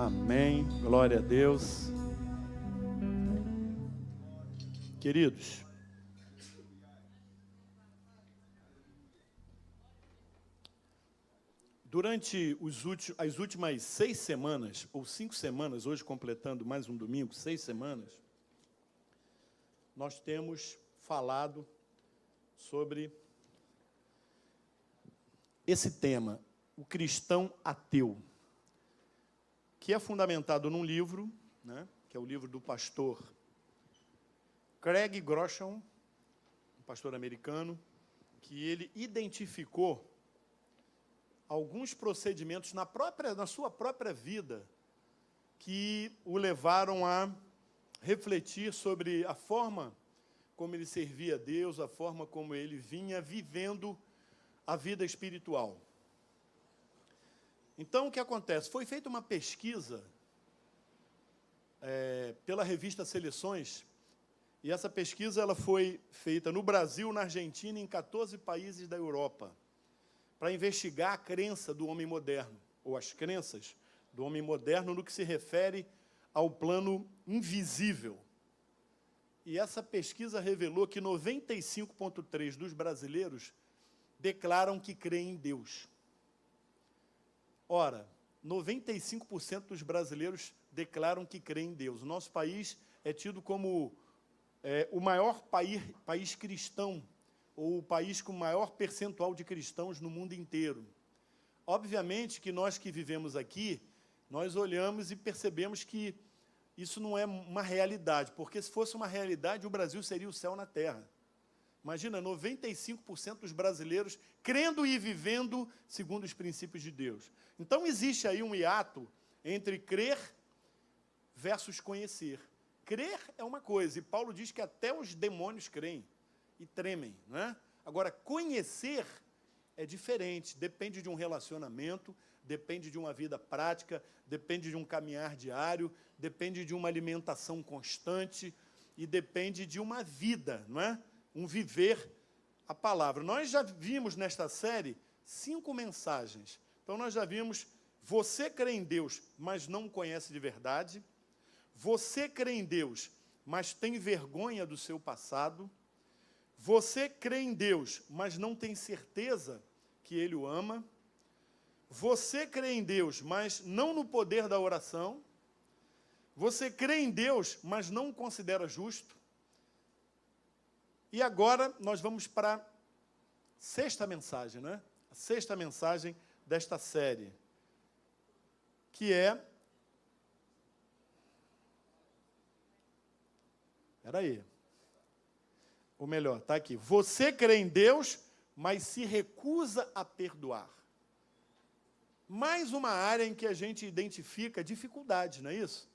Amém. Glória a Deus. Queridos, durante as últimas 6 semanas, ou 5 semanas, hoje completando mais um domingo, 6 semanas, nós temos falado sobre esse tema, o cristão ateu, que é fundamentado num livro, né, que é o livro do pastor Craig Groeschel, um pastor americano, que ele identificou alguns procedimentos na sua própria vida que o levaram a refletir sobre a forma como ele servia a Deus, a forma como ele vinha vivendo a vida espiritual. Então, o que acontece? Foi feita uma pesquisa pela revista Seleções, e essa pesquisa ela foi feita no Brasil, na Argentina e em 14 países da Europa, para investigar a crença do homem moderno, ou as crenças do homem moderno no que se refere ao plano invisível. E essa pesquisa revelou que 95,3% dos brasileiros declaram que creem em Deus. Ora, 95% dos brasileiros declaram que creem em Deus. O nosso país é tido como o maior país cristão, ou o país com o maior percentual de cristãos no mundo inteiro. Obviamente que nós que vivemos aqui, nós olhamos e percebemos que isso não é uma realidade, porque se fosse uma realidade, o Brasil seria o céu na terra. Imagina, 95% dos brasileiros crendo e vivendo segundo os princípios de Deus. Então, existe aí um hiato entre crer versus conhecer. Crer é uma coisa, e Paulo diz que até os demônios creem e tremem, não é? Agora, conhecer é diferente, depende de um relacionamento, depende de uma vida prática, depende de um caminhar diário, depende de uma alimentação constante e depende de uma vida, não é? Um viver a palavra. Nós já vimos nesta série 5 mensagens. Então, nós já vimos, você crê em Deus, mas não conhece de verdade. Você crê em Deus, mas tem vergonha do seu passado. Você crê em Deus, mas não tem certeza que Ele o ama. Você crê em Deus, mas não no poder da oração. Você crê em Deus, mas não o considera justo. E agora nós vamos para a 6ª mensagem, né? A 6ª mensagem desta série, que é... Espera aí. Ou melhor, está aqui. Você crê em Deus, mas se recusa a perdoar. Mais uma área em que a gente identifica dificuldade, não é isso?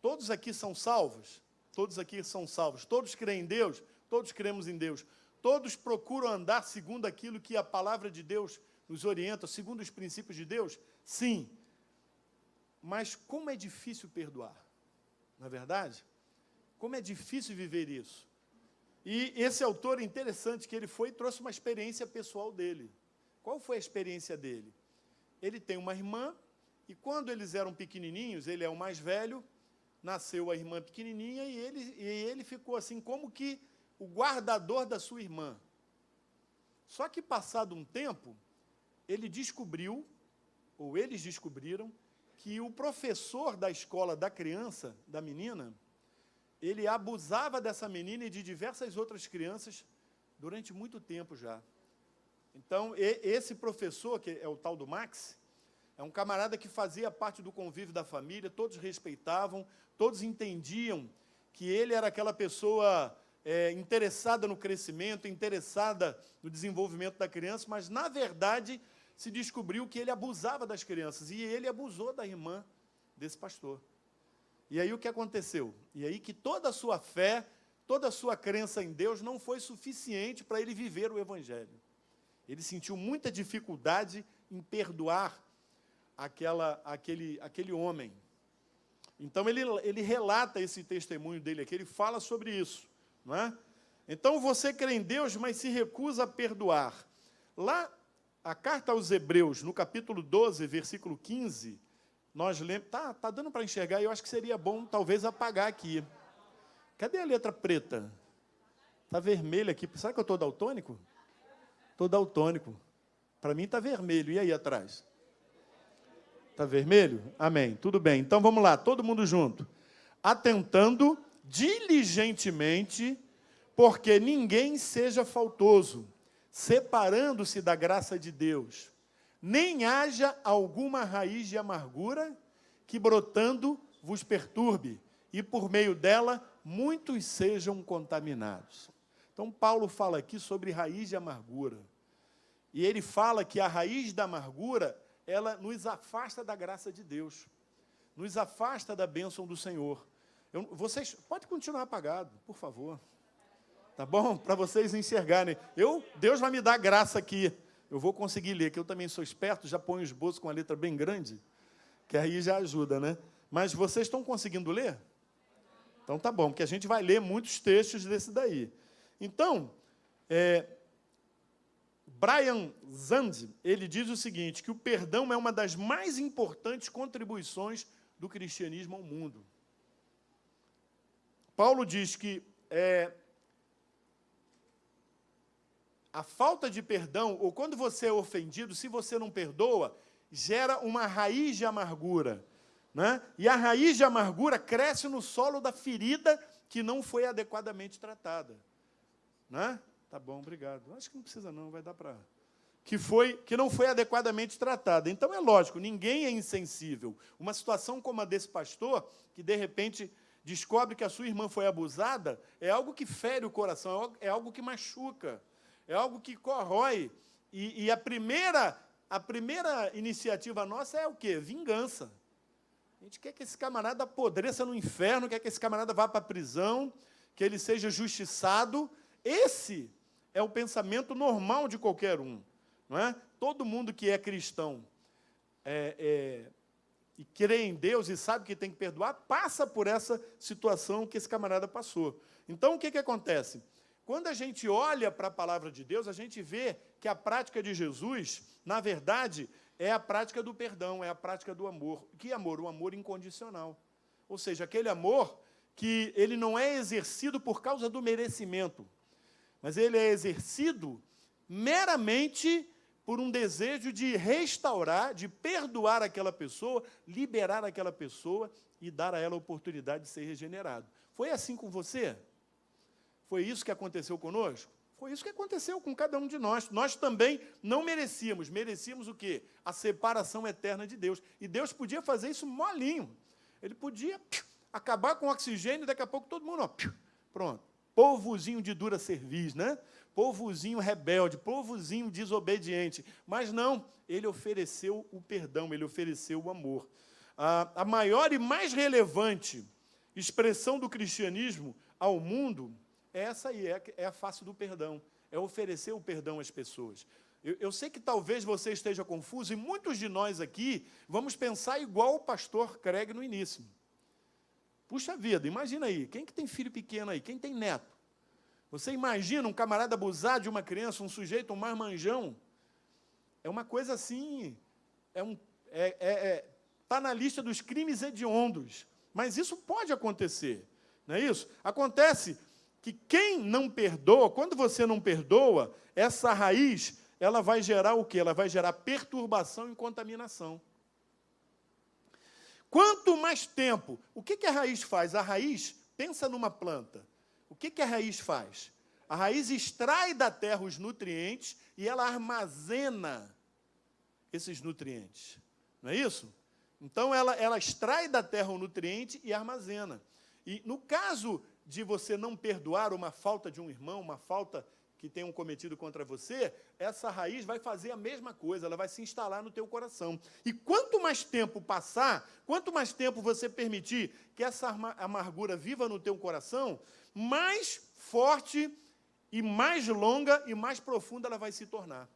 Todos aqui são salvos? Todos aqui são salvos. Todos creem em Deus? Todos cremos em Deus. Todos procuram andar segundo aquilo que a palavra de Deus nos orienta, segundo os princípios de Deus? Sim. Mas como é difícil perdoar? Não é verdade? Como é difícil viver isso? E esse autor, interessante, que ele foi e trouxe uma experiência pessoal dele. Qual foi a experiência dele? Ele tem uma irmã, e quando eles eram pequenininhos, ele é o mais velho, nasceu a irmã pequenininha, e ele ficou assim, como que o guardador da sua irmã. Só que, passado um tempo, ele descobriu, ou eles descobriram, que o professor da escola da criança, da menina, ele abusava dessa menina e de diversas outras crianças durante muito tempo já. Então, esse professor, que é o tal do Max, é um camarada que fazia parte do convívio da família, todos respeitavam, todos entendiam que ele era aquela pessoa interessada no crescimento, interessada no desenvolvimento da criança, mas, na verdade, se descobriu que ele abusava das crianças, e ele abusou da irmã desse pastor. E aí o que aconteceu? E aí que toda a sua fé, toda a sua crença em Deus não foi suficiente para ele viver o Evangelho. Ele sentiu muita dificuldade em perdoar aquele homem. Então, ele relata esse testemunho dele aqui, ele fala sobre isso, não é? Então, você crê em Deus, mas se recusa a perdoar. Lá, a carta aos Hebreus, no capítulo 12, versículo 15, nós lemos... Tá dando para enxergar, eu acho que seria bom, talvez, apagar aqui. Cadê a letra preta? Está vermelha aqui. Será que eu estou daltônico? Estou daltônico. Para mim está vermelho. E aí atrás? Está vermelho? Amém. Tudo bem. Então, vamos lá, todo mundo junto. Atentando diligentemente, porque ninguém seja faltoso, separando-se da graça de Deus, nem haja alguma raiz de amargura que, brotando, vos perturbe, e por meio dela muitos sejam contaminados. Então, Paulo fala aqui sobre raiz de amargura. E ele fala que a raiz da amargura, ela nos afasta da graça de Deus, nos afasta da bênção do Senhor. Vocês podem continuar apagado, por favor. Tá bom? Para vocês enxergarem. Deus vai me dar graça aqui. Eu vou conseguir ler, que eu também sou esperto, já ponho o esboço com a letra bem grande, que aí já ajuda, né? Mas vocês estão conseguindo ler? Então tá bom, porque a gente vai ler muitos textos desse daí. Então, Brian Zand, ele diz o seguinte, que o perdão é uma das mais importantes contribuições do cristianismo ao mundo. Paulo diz que a falta de perdão, ou quando você é ofendido, se você não perdoa, gera uma raiz de amargura, né? E a raiz de amargura cresce no solo da ferida que não foi adequadamente tratada. Né? Tá bom, obrigado. Acho que não precisa não, vai dar para... Que não foi adequadamente tratada. Então, é lógico, ninguém é insensível. Uma situação como a desse pastor, que, de repente, descobre que a sua irmã foi abusada, é algo que fere o coração, é algo que machuca, é algo que corrói. E a primeira iniciativa nossa é o quê? Vingança. A gente quer que esse camarada apodreça no inferno, quer que esse camarada vá para a prisão, que ele seja justiçado. Esse é o pensamento normal de qualquer um. Não é? Todo mundo que é cristão e crê em Deus e sabe que tem que perdoar, passa por essa situação que esse camarada passou. Então, o que acontece? Quando a gente olha para a palavra de Deus, a gente vê que a prática de Jesus, na verdade, é a prática do perdão, é a prática do amor. Que amor? O amor incondicional. Ou seja, aquele amor que ele não é exercido por causa do merecimento, mas ele é exercido meramente por um desejo de restaurar, de perdoar aquela pessoa, liberar aquela pessoa e dar a ela a oportunidade de ser regenerado. Foi assim com você? Foi isso que aconteceu conosco? Foi isso que aconteceu com cada um de nós. Nós também não merecíamos. Merecíamos o quê? A separação eterna de Deus. E Deus podia fazer isso molinho. Ele podia acabar com o oxigênio e daqui a pouco todo mundo, pronto. Povozinho de dura cerviz, né? Povozinho rebelde, povozinho desobediente. Mas não, ele ofereceu o perdão, ele ofereceu o amor. A maior e mais relevante expressão do cristianismo ao mundo é essa aí, é a face do perdão, é oferecer o perdão às pessoas. Eu sei que talvez você esteja confuso, e muitos de nós aqui vamos pensar igual o pastor Craig no início. Puxa vida, imagina aí, quem que tem filho pequeno aí? Quem tem neto? Você imagina um camarada abusar de uma criança, um sujeito, um marmanjão? É uma coisa assim, está na lista dos crimes hediondos. Mas isso pode acontecer, não é isso? Acontece que quem não perdoa, quando você não perdoa, essa raiz, ela vai gerar o quê? Ela vai gerar perturbação e contaminação. Quanto mais tempo, o que a raiz faz? A raiz, pensa numa planta. O que a raiz faz? A raiz extrai da terra os nutrientes e ela armazena esses nutrientes. Não é isso? Então, ela extrai da terra o nutriente e armazena. E, no caso de você não perdoar uma falta de um irmão, uma falta que tenham cometido contra você, essa raiz vai fazer a mesma coisa, ela vai se instalar no teu coração. E quanto mais tempo passar, quanto mais tempo você permitir que essa amargura viva no teu coração, mais forte e mais longa e mais profunda ela vai se tornar.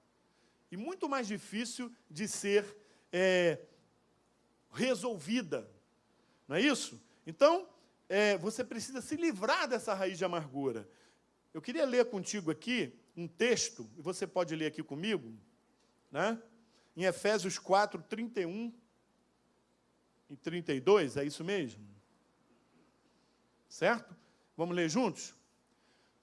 E muito mais difícil de ser resolvida. Não é isso? Então, você precisa se livrar dessa raiz de amargura. Eu queria ler contigo aqui um texto, e você pode ler aqui comigo, né? Em Efésios 4, 31. em 32, é isso mesmo? Certo? Vamos ler juntos?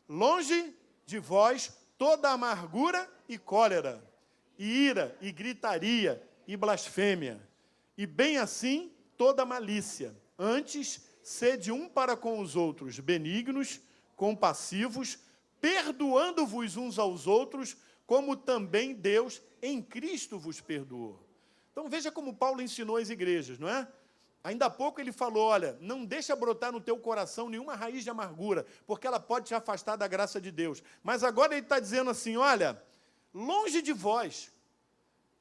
Longe de vós toda amargura e cólera, e ira, e gritaria, e blasfêmia, e bem assim toda malícia. Antes, sede um para com os outros benignos, compassivos, perdoando-vos uns aos outros, como também Deus em Cristo vos perdoou. Então veja como Paulo ensinou as igrejas, não é? Ainda há pouco ele falou, olha, não deixa brotar no teu coração nenhuma raiz de amargura, porque ela pode te afastar da graça de Deus. Mas agora ele está dizendo assim, olha, longe de vós,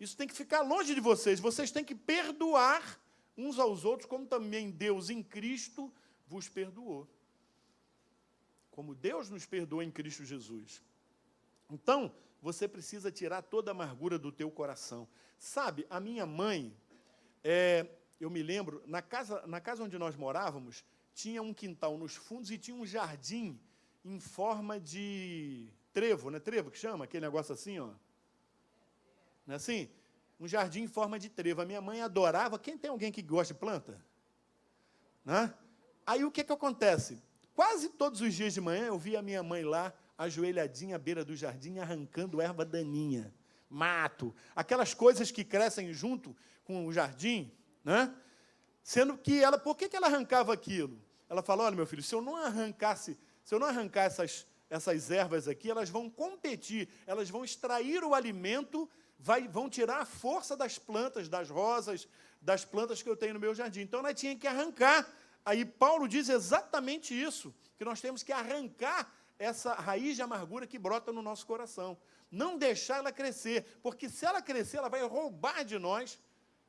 isso tem que ficar longe de vocês têm que perdoar uns aos outros, como também Deus em Cristo vos perdoou. Como Deus nos perdoou em Cristo Jesus. Então, você precisa tirar toda a amargura do teu coração. Sabe, a minha mãe, eu me lembro, na casa onde nós morávamos, tinha um quintal nos fundos e tinha um jardim em forma de trevo, não é trevo que chama? Aquele negócio assim, ó. Não é assim? Um jardim em forma de trevo. A minha mãe adorava. Quem tem alguém que gosta de planta? Né? Aí o que acontece? Quase todos os dias de manhã eu via a minha mãe lá, ajoelhadinha à beira do jardim, arrancando erva daninha, mato, aquelas coisas que crescem junto com o jardim, né? Sendo que ela, por que ela arrancava aquilo? Ela falou, olha, meu filho, se eu não arrancar essas ervas aqui, elas vão competir, elas vão extrair o alimento, vão tirar a força das plantas, das rosas, das plantas que eu tenho no meu jardim. Então, nós tínhamos que arrancar. Aí Paulo diz exatamente isso, que nós temos que arrancar essa raiz de amargura que brota no nosso coração. Não deixar ela crescer, porque se ela crescer, ela vai roubar de nós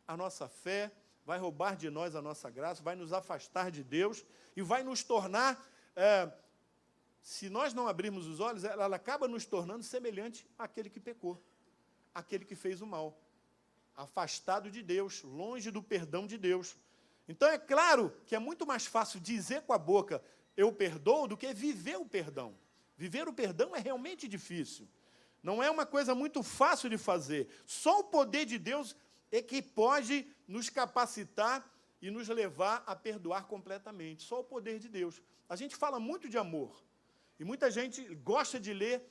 a nossa fé, vai roubar de nós a nossa graça, vai nos afastar de Deus e vai nos tornar, se nós não abrirmos os olhos, ela acaba nos tornando semelhante àquele que pecou, aquele que fez o mal, afastado de Deus, longe do perdão de Deus. Então, é claro que é muito mais fácil dizer com a boca, eu perdoo, do que viver o perdão. Viver o perdão é realmente difícil. Não é uma coisa muito fácil de fazer. Só o poder de Deus é que pode nos capacitar e nos levar a perdoar completamente. Só o poder de Deus. A gente fala muito de amor. E muita gente gosta de ler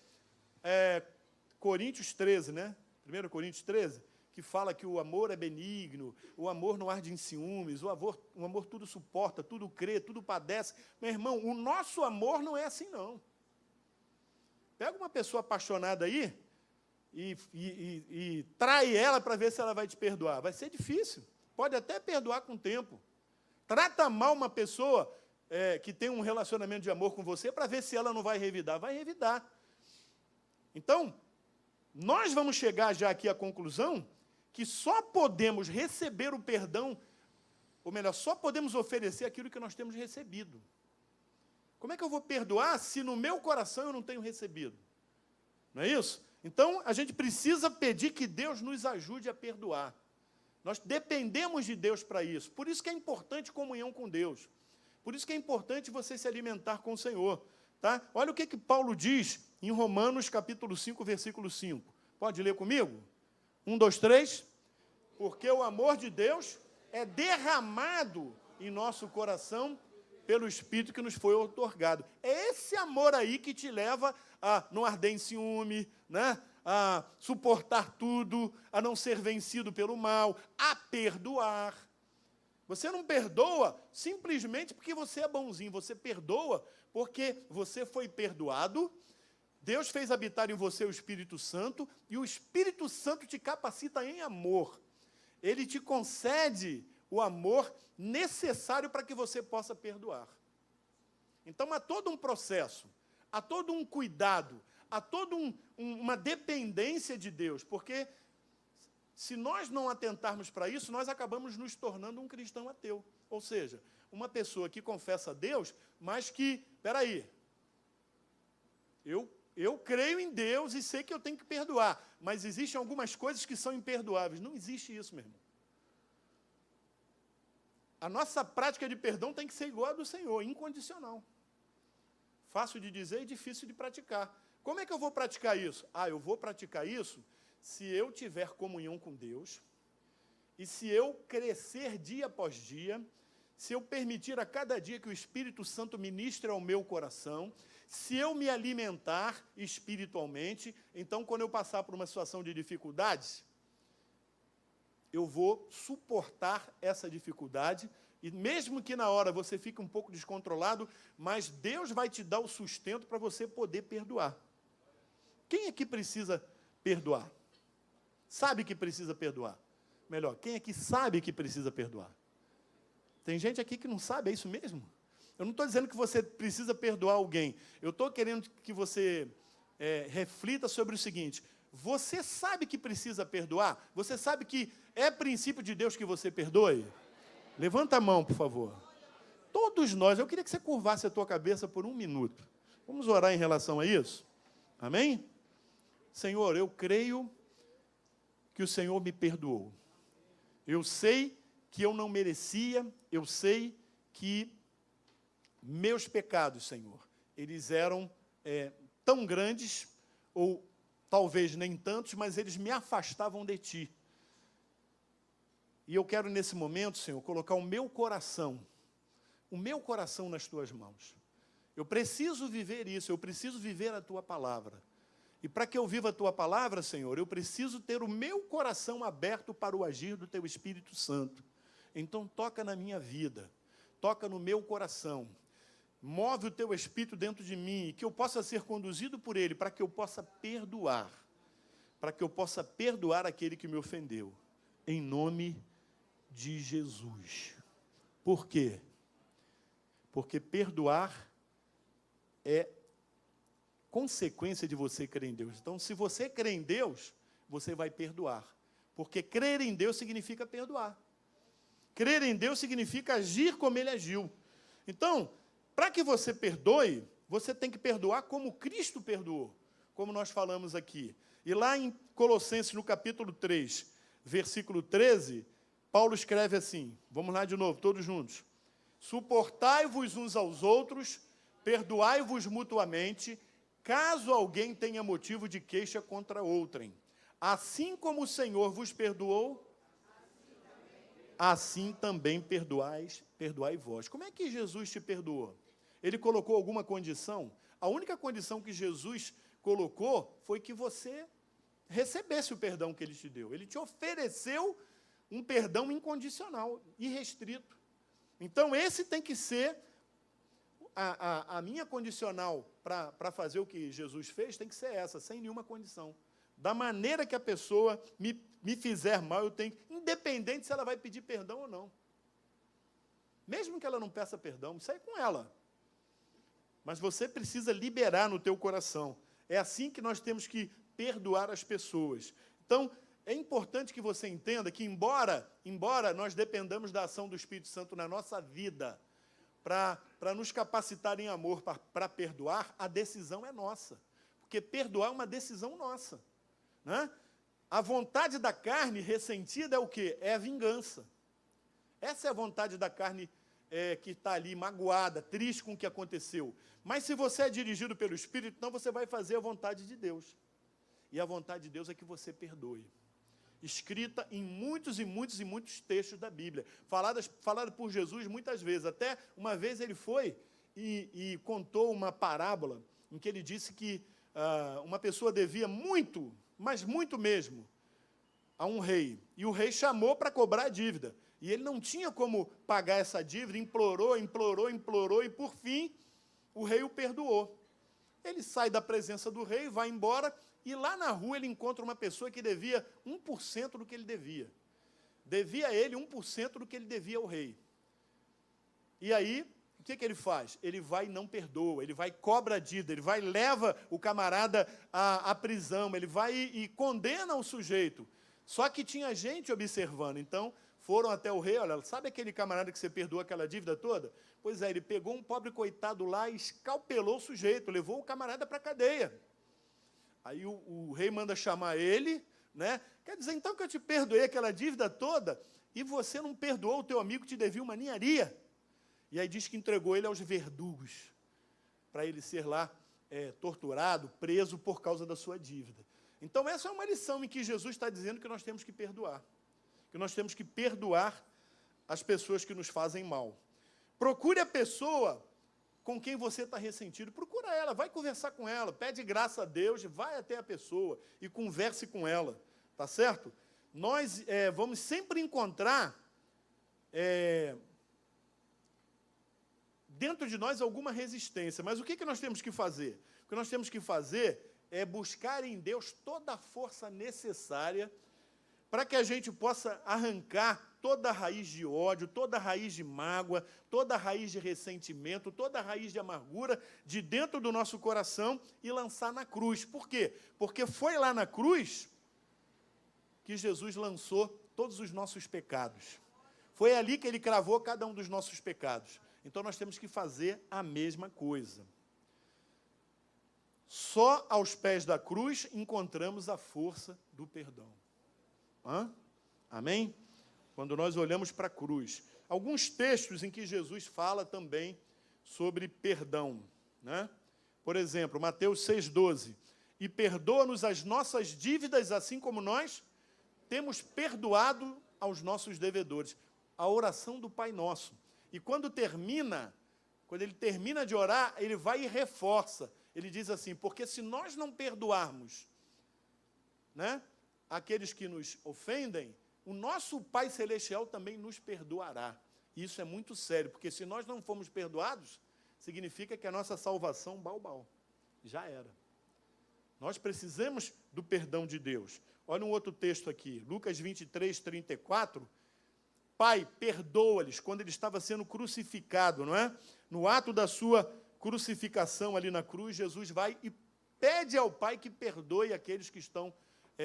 Coríntios 13, né? 1 Coríntios 13, que fala que o amor é benigno, o amor não arde em ciúmes, o amor tudo suporta, tudo crê, tudo padece. Meu irmão, o nosso amor não é assim, não. Pega uma pessoa apaixonada aí e trai ela para ver se ela vai te perdoar. Vai ser difícil. Pode até perdoar com o tempo. Trata mal uma pessoa que tem um relacionamento de amor com você para ver se ela não vai revidar. Vai revidar. Então, nós vamos chegar já aqui à conclusão que só podemos receber o perdão, ou melhor, só podemos oferecer aquilo que nós temos recebido. Como é que eu vou perdoar se no meu coração eu não tenho recebido? Não é isso? Então, a gente precisa pedir que Deus nos ajude a perdoar. Nós dependemos de Deus para isso. Por isso que é importante comunhão com Deus. Por isso que é importante você se alimentar com o Senhor. Tá? Olha o que Paulo diz em Romanos, capítulo 5, versículo 5. Pode ler comigo? 1, 2, 3. Porque o amor de Deus é derramado em nosso coração pelo Espírito que nos foi outorgado. É esse amor aí que te leva a não arder em ciúme, né? A suportar tudo, a não ser vencido pelo mal, a perdoar. Você não perdoa simplesmente porque você é bonzinho, você perdoa porque você foi perdoado, Deus fez habitar em você o Espírito Santo, e o Espírito Santo te capacita em amor. Ele te concede o amor necessário para que você possa perdoar. Então, há todo um processo, há todo um cuidado, há toda uma dependência de Deus, porque se nós não atentarmos para isso, nós acabamos nos tornando um cristão ateu. Ou seja, uma pessoa que confessa a Deus, mas que, espera aí, eu creio em Deus e sei que eu tenho que perdoar, mas existem algumas coisas que são imperdoáveis. Não existe isso, meu irmão. A nossa prática de perdão tem que ser igual a do Senhor, incondicional. Fácil de dizer e difícil de praticar. Como é que eu vou praticar isso? Eu vou praticar isso se eu tiver comunhão com Deus, e se eu crescer dia após dia, se eu permitir a cada dia que o Espírito Santo ministre ao meu coração, se eu me alimentar espiritualmente, então, quando eu passar por uma situação de dificuldades, eu vou suportar essa dificuldade, e mesmo que na hora você fique um pouco descontrolado, mas Deus vai te dar o sustento para você poder perdoar. Quem aqui precisa perdoar? Sabe que precisa perdoar? Melhor, quem aqui sabe que precisa perdoar? Tem gente aqui que não sabe, é isso mesmo? Eu não estou dizendo que você precisa perdoar alguém. Eu estou querendo que você reflita sobre o seguinte: você sabe que precisa perdoar? Você sabe que é princípio de Deus que você perdoe? Levanta a mão, por favor. Todos nós, eu queria que você curvasse a tua cabeça por 1 minuto. Vamos orar em relação a isso? Amém? Senhor, eu creio que o Senhor me perdoou. Eu sei que eu não merecia, eu sei que meus pecados, Senhor, eles eram tão grandes, ou talvez nem tantos, mas eles me afastavam de Ti. E eu quero, nesse momento, Senhor, colocar o meu coração nas Tuas mãos. Eu preciso viver isso, eu preciso viver a Tua palavra. E para que eu viva a Tua palavra, Senhor, eu preciso ter o meu coração aberto para o agir do Teu Espírito Santo. Então, toca na minha vida, toca no meu coração, move o Teu Espírito dentro de mim, e que eu possa ser conduzido por Ele, para que eu possa perdoar aquele que me ofendeu, em nome de Jesus. Por quê? Porque perdoar é consequência de você crer em Deus. Então, se você crê em Deus, você vai perdoar. Porque crer em Deus significa perdoar. Crer em Deus significa agir como Ele agiu. Então, para que você perdoe, você tem que perdoar como Cristo perdoou, como nós falamos aqui. E lá em Colossenses, no capítulo 3, versículo 13, Paulo escreve assim, vamos lá de novo, todos juntos. Suportai-vos uns aos outros, perdoai-vos mutuamente, caso alguém tenha motivo de queixa contra outrem. Assim como o Senhor vos perdoou, assim também perdoai vós. Como é que Jesus te perdoou? Ele colocou alguma condição? A única condição que Jesus colocou foi que você recebesse o perdão que Ele te deu. Ele te ofereceu um perdão incondicional, irrestrito. Então, esse tem que ser a minha condicional para fazer o que Jesus fez, tem que ser essa, sem nenhuma condição. Da maneira que a pessoa me fizer mal, eu tenho, independente se ela vai pedir perdão ou não. Mesmo que ela não peça perdão, isso aí é com ela. Mas você precisa liberar no teu coração. É assim que nós temos que perdoar as pessoas. Então, é importante que você entenda que, embora nós dependamos da ação do Espírito Santo na nossa vida, para nos capacitar em amor para perdoar, a decisão é nossa. Porque perdoar é uma decisão nossa. Né? A vontade da carne ressentida é o quê? É a vingança. Essa é a vontade da carne que está ali magoada, triste com o que aconteceu. Mas se você é dirigido pelo Espírito, então você vai fazer a vontade de Deus. E a vontade de Deus é que você perdoe. Escrita em muitos e muitos e muitos textos da Bíblia. Falada por Jesus muitas vezes. Até uma vez ele foi e contou uma parábola em que ele disse que uma pessoa devia muito, mas muito mesmo, a um rei. E o rei chamou para cobrar a dívida. E ele não tinha como pagar essa dívida, implorou, e por fim, o rei o perdoou. Ele sai da presença do rei, vai embora, e lá na rua ele encontra uma pessoa que devia 1% do que ele devia. Devia a ele 1% do que ele devia ao rei. E aí, o que ele faz? Ele vai e não perdoa, ele vai e cobra a dívida, ele vai e leva o camarada à prisão, ele vai e condena o sujeito. Só que tinha gente observando, então foram até o rei, olha, sabe aquele camarada que você perdoou aquela dívida toda? Pois é, ele pegou um pobre coitado lá e escalpelou o sujeito, levou o camarada para a cadeia. Aí o rei manda chamar ele, né? Quer dizer, então, que eu te perdoei aquela dívida toda e você não perdoou o teu amigo que te devia uma ninharia. E aí diz que entregou ele aos verdugos, para ele ser lá torturado, preso por causa da sua dívida. Então, essa é uma lição em que Jesus está dizendo que nós temos que perdoar. que nós temos que perdoar as pessoas que nos fazem mal. Procure a pessoa com quem você está ressentido. Procura ela, vai conversar com ela, pede graça a Deus, vai até a pessoa e converse com ela, tá certo? Nós vamos sempre encontrar dentro de nós alguma resistência, mas o que nós temos que fazer? O que nós temos que fazer é buscar em Deus toda a força necessária para que a gente possa arrancar toda a raiz de ódio, toda a raiz de mágoa, toda a raiz de ressentimento, toda a raiz de amargura de dentro do nosso coração e lançar na cruz. Por quê? Porque foi lá na cruz que Jesus lançou todos os nossos pecados. Foi ali que ele cravou cada um dos nossos pecados. Então, nós temos que fazer a mesma coisa. Só aos pés da cruz encontramos a força do perdão. Amém? Quando nós olhamos para a cruz. Alguns textos em que Jesus fala também sobre perdão, né? Por exemplo, Mateus 6,12. E perdoa-nos as nossas dívidas, assim como nós temos perdoado aos nossos devedores. A oração do Pai Nosso. E quando ele termina de orar, ele vai e reforça. Ele diz assim, porque se nós não perdoarmos, né, aqueles que nos ofendem, o nosso Pai Celestial também nos perdoará. E isso é muito sério, porque se nós não formos perdoados, significa que a nossa salvação, bau, já era. Nós precisamos do perdão de Deus. Olha um outro texto aqui, Lucas 23, 34. Pai, perdoa-lhes, quando ele estava sendo crucificado, não é? No ato da sua crucificação ali na cruz, Jesus vai e pede ao Pai que perdoe aqueles que estão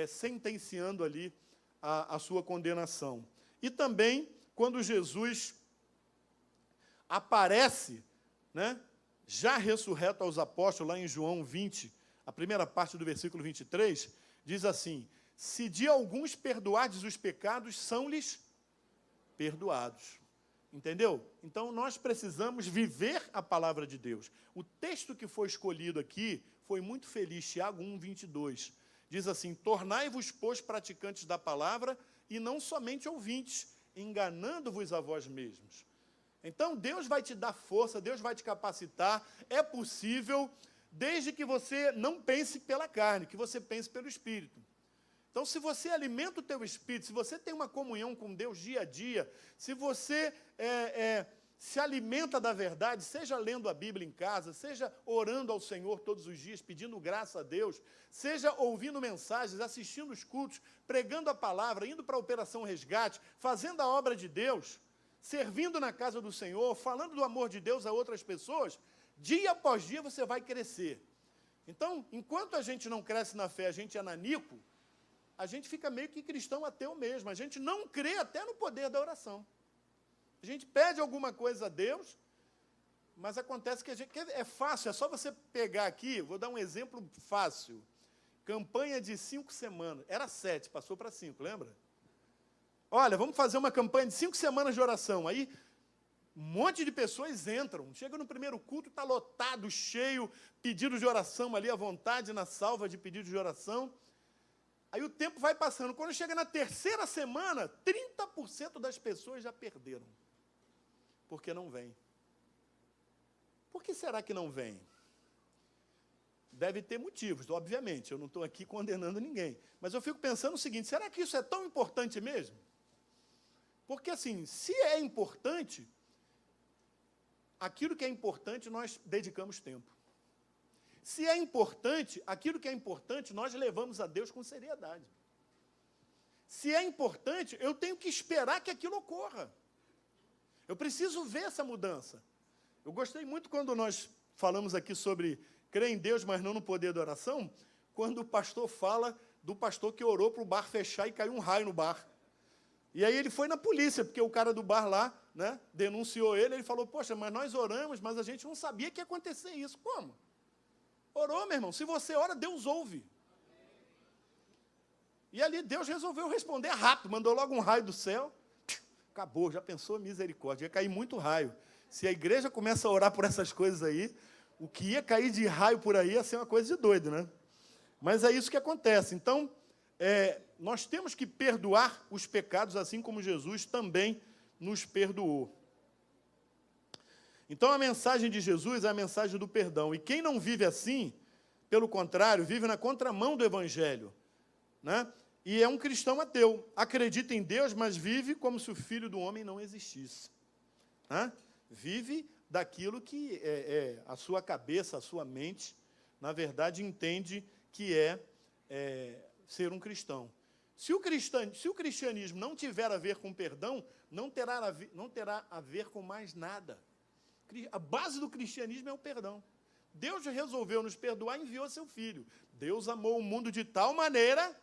sentenciando ali a sua condenação. E também, quando Jesus aparece, né, já ressurreto aos apóstolos, lá em João 20, a primeira parte do versículo 23, diz assim, se de alguns perdoardes os pecados, são-lhes perdoados. Entendeu? Então, nós precisamos viver a palavra de Deus. O texto que foi escolhido aqui foi muito feliz, Tiago 1, 22. Diz assim, tornai-vos, pois, praticantes da palavra, e não somente ouvintes, enganando-vos a vós mesmos. Então, Deus vai te dar força, Deus vai te capacitar, é possível, desde que você não pense pela carne, que você pense pelo Espírito. Então, se você alimenta o teu espírito, se você tem uma comunhão com Deus dia a dia, se você se alimenta da verdade, seja lendo a Bíblia em casa, seja orando ao Senhor todos os dias, pedindo graça a Deus, seja ouvindo mensagens, assistindo os cultos, pregando a palavra, indo para a Operação Resgate, fazendo a obra de Deus, servindo na casa do Senhor, falando do amor de Deus a outras pessoas, dia após dia você vai crescer. Então, enquanto a gente não cresce na fé, a gente é nanico, a gente fica meio que cristão ateu mesmo. A gente não crê até no poder da oração. A gente pede alguma coisa a Deus, mas acontece que é fácil, é só você pegar aqui, vou dar um exemplo fácil. Campanha de 5 semanas. Era 7, passou para 5, lembra? Olha, vamos fazer uma campanha de 5 semanas de oração. Aí, um monte de pessoas entram. Chega no primeiro culto, está lotado, cheio, pedidos de oração ali à vontade, na salva de pedidos de oração. Aí o tempo vai passando. Quando chega na terceira semana, 30% das pessoas já perderam. Porque não vem. Por que será que não vem? Deve ter motivos, obviamente. Eu não estou aqui condenando ninguém. Mas eu fico pensando o seguinte, será que isso é tão importante mesmo? Porque, assim, se é importante, aquilo que é importante, nós dedicamos tempo. Se é importante, aquilo que é importante, nós levamos a Deus com seriedade. Se é importante, eu tenho que esperar que aquilo ocorra. Eu preciso ver essa mudança. Eu gostei muito quando nós falamos aqui sobre crer em Deus, mas não no poder da oração, quando o pastor fala do pastor que orou para o bar fechar e caiu um raio no bar. E aí ele foi na polícia, porque o cara do bar lá, né, denunciou ele falou, poxa, mas nós oramos, mas a gente não sabia que ia acontecer isso. Como? Orou, meu irmão. Se você ora, Deus ouve. E ali Deus resolveu responder rápido, mandou logo um raio do céu. Acabou, já pensou misericórdia, ia cair muito raio. Se a igreja começa a orar por essas coisas aí, o que ia cair de raio por aí ia ser uma coisa de doido, né? Mas é isso que acontece. Então, nós temos que perdoar os pecados, assim como Jesus também nos perdoou. Então, a mensagem de Jesus é a mensagem do perdão. E quem não vive assim, pelo contrário, vive na contramão do Evangelho, né? E é um cristão ateu. Acredita em Deus, mas vive como se o Filho do Homem não existisse, né? Vive daquilo que a sua cabeça, a sua mente, na verdade, entende que ser um cristão. Se o cristianismo não tiver a ver com perdão, não terá a ver com mais nada. A base do cristianismo é o perdão. Deus resolveu nos perdoar e enviou seu Filho. Deus amou o mundo de tal maneira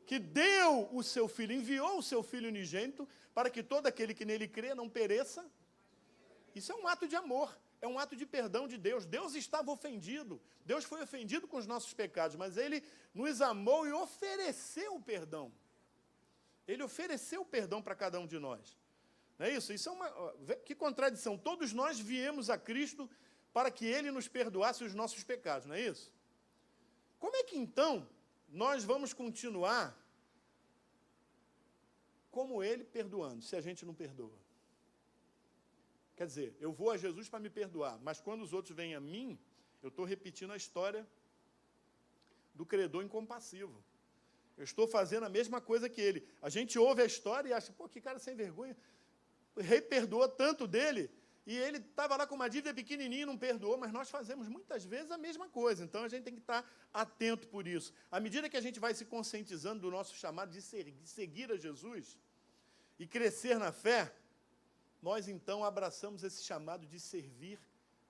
que deu o seu Filho, enviou o seu Filho unigênito, para que todo aquele que nele crê não pereça. Isso é um ato de amor, é um ato de perdão de Deus. Deus estava ofendido, Deus foi ofendido com os nossos pecados, mas Ele nos amou e ofereceu o perdão. Ele ofereceu o perdão para cada um de nós. Não é isso? Isso é que contradição. Todos nós viemos a Cristo para que Ele nos perdoasse os nossos pecados, não é isso? Como é que, então, nós vamos continuar como Ele perdoando, se a gente não perdoa? Quer dizer, eu vou a Jesus para me perdoar, mas quando os outros vêm a mim, eu estou repetindo a história do credor incompassivo. Eu estou fazendo a mesma coisa que ele. A gente ouve a história e acha, pô, que cara sem vergonha. O rei perdoou tanto dele, e ele estava lá com uma dívida pequenininha e não perdoou, mas nós fazemos muitas vezes a mesma coisa. Então, a gente tem que estar atento por isso. À medida que a gente vai se conscientizando do nosso chamado de seguir a Jesus e crescer na fé, nós, então, abraçamos esse chamado de servir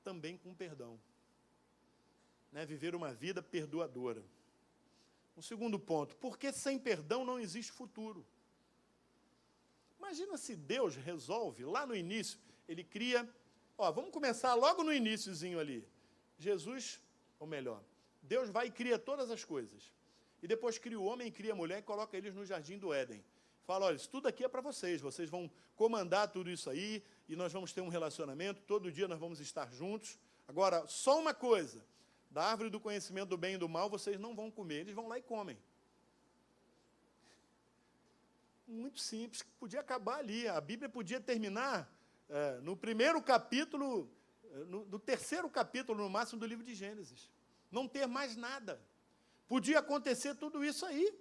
também com perdão. Né? Viver uma vida perdoadora. Um segundo ponto, porque sem perdão não existe futuro. Imagina se Deus resolve, lá no início, Ele cria... vamos começar logo no iniciozinho ali. Jesus, ou melhor, Deus vai e cria todas as coisas. E depois cria o homem, cria a mulher e coloca eles no jardim do Éden. Fala, olha, isso tudo aqui é para vocês vão comandar tudo isso aí, e nós vamos ter um relacionamento, todo dia nós vamos estar juntos. Agora, só uma coisa, da árvore do conhecimento do bem e do mal, vocês não vão comer, eles vão lá e comem. Muito simples, podia acabar ali, a Bíblia podia terminar no primeiro capítulo, no terceiro capítulo, no máximo, do livro de Gênesis. Não ter mais nada. Podia acontecer tudo isso aí,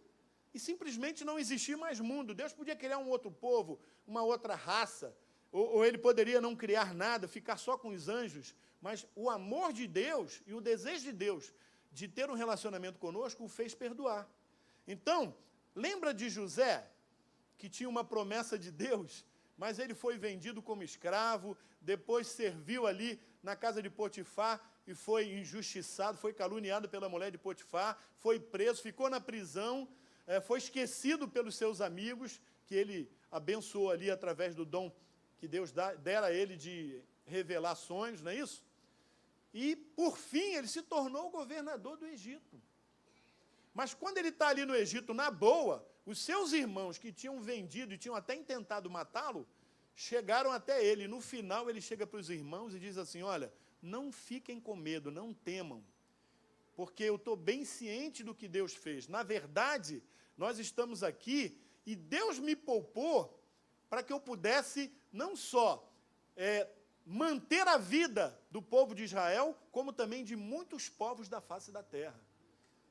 e simplesmente não existir mais mundo. Deus podia criar um outro povo, uma outra raça, ou Ele poderia não criar nada, ficar só com os anjos, mas o amor de Deus e o desejo de Deus de ter um relacionamento conosco o fez perdoar. Então, lembra de José, que tinha uma promessa de Deus, mas ele foi vendido como escravo, depois serviu ali na casa de Potifar e foi injustiçado, foi caluniado pela mulher de Potifar, foi preso, ficou na prisão, foi esquecido pelos seus amigos, que ele abençoou ali através do dom que Deus dera a ele de revelar sonhos, não é isso? E, por fim, ele se tornou governador do Egito. Mas quando ele está ali no Egito, na boa, os seus irmãos que tinham vendido e tinham até intentado matá-lo, chegaram até ele. No final, ele chega para os irmãos e diz assim, olha, não fiquem com medo, não temam, porque eu estou bem ciente do que Deus fez. Na verdade, nós estamos aqui e Deus me poupou para que eu pudesse não só manter a vida do povo de Israel, como também de muitos povos da face da terra.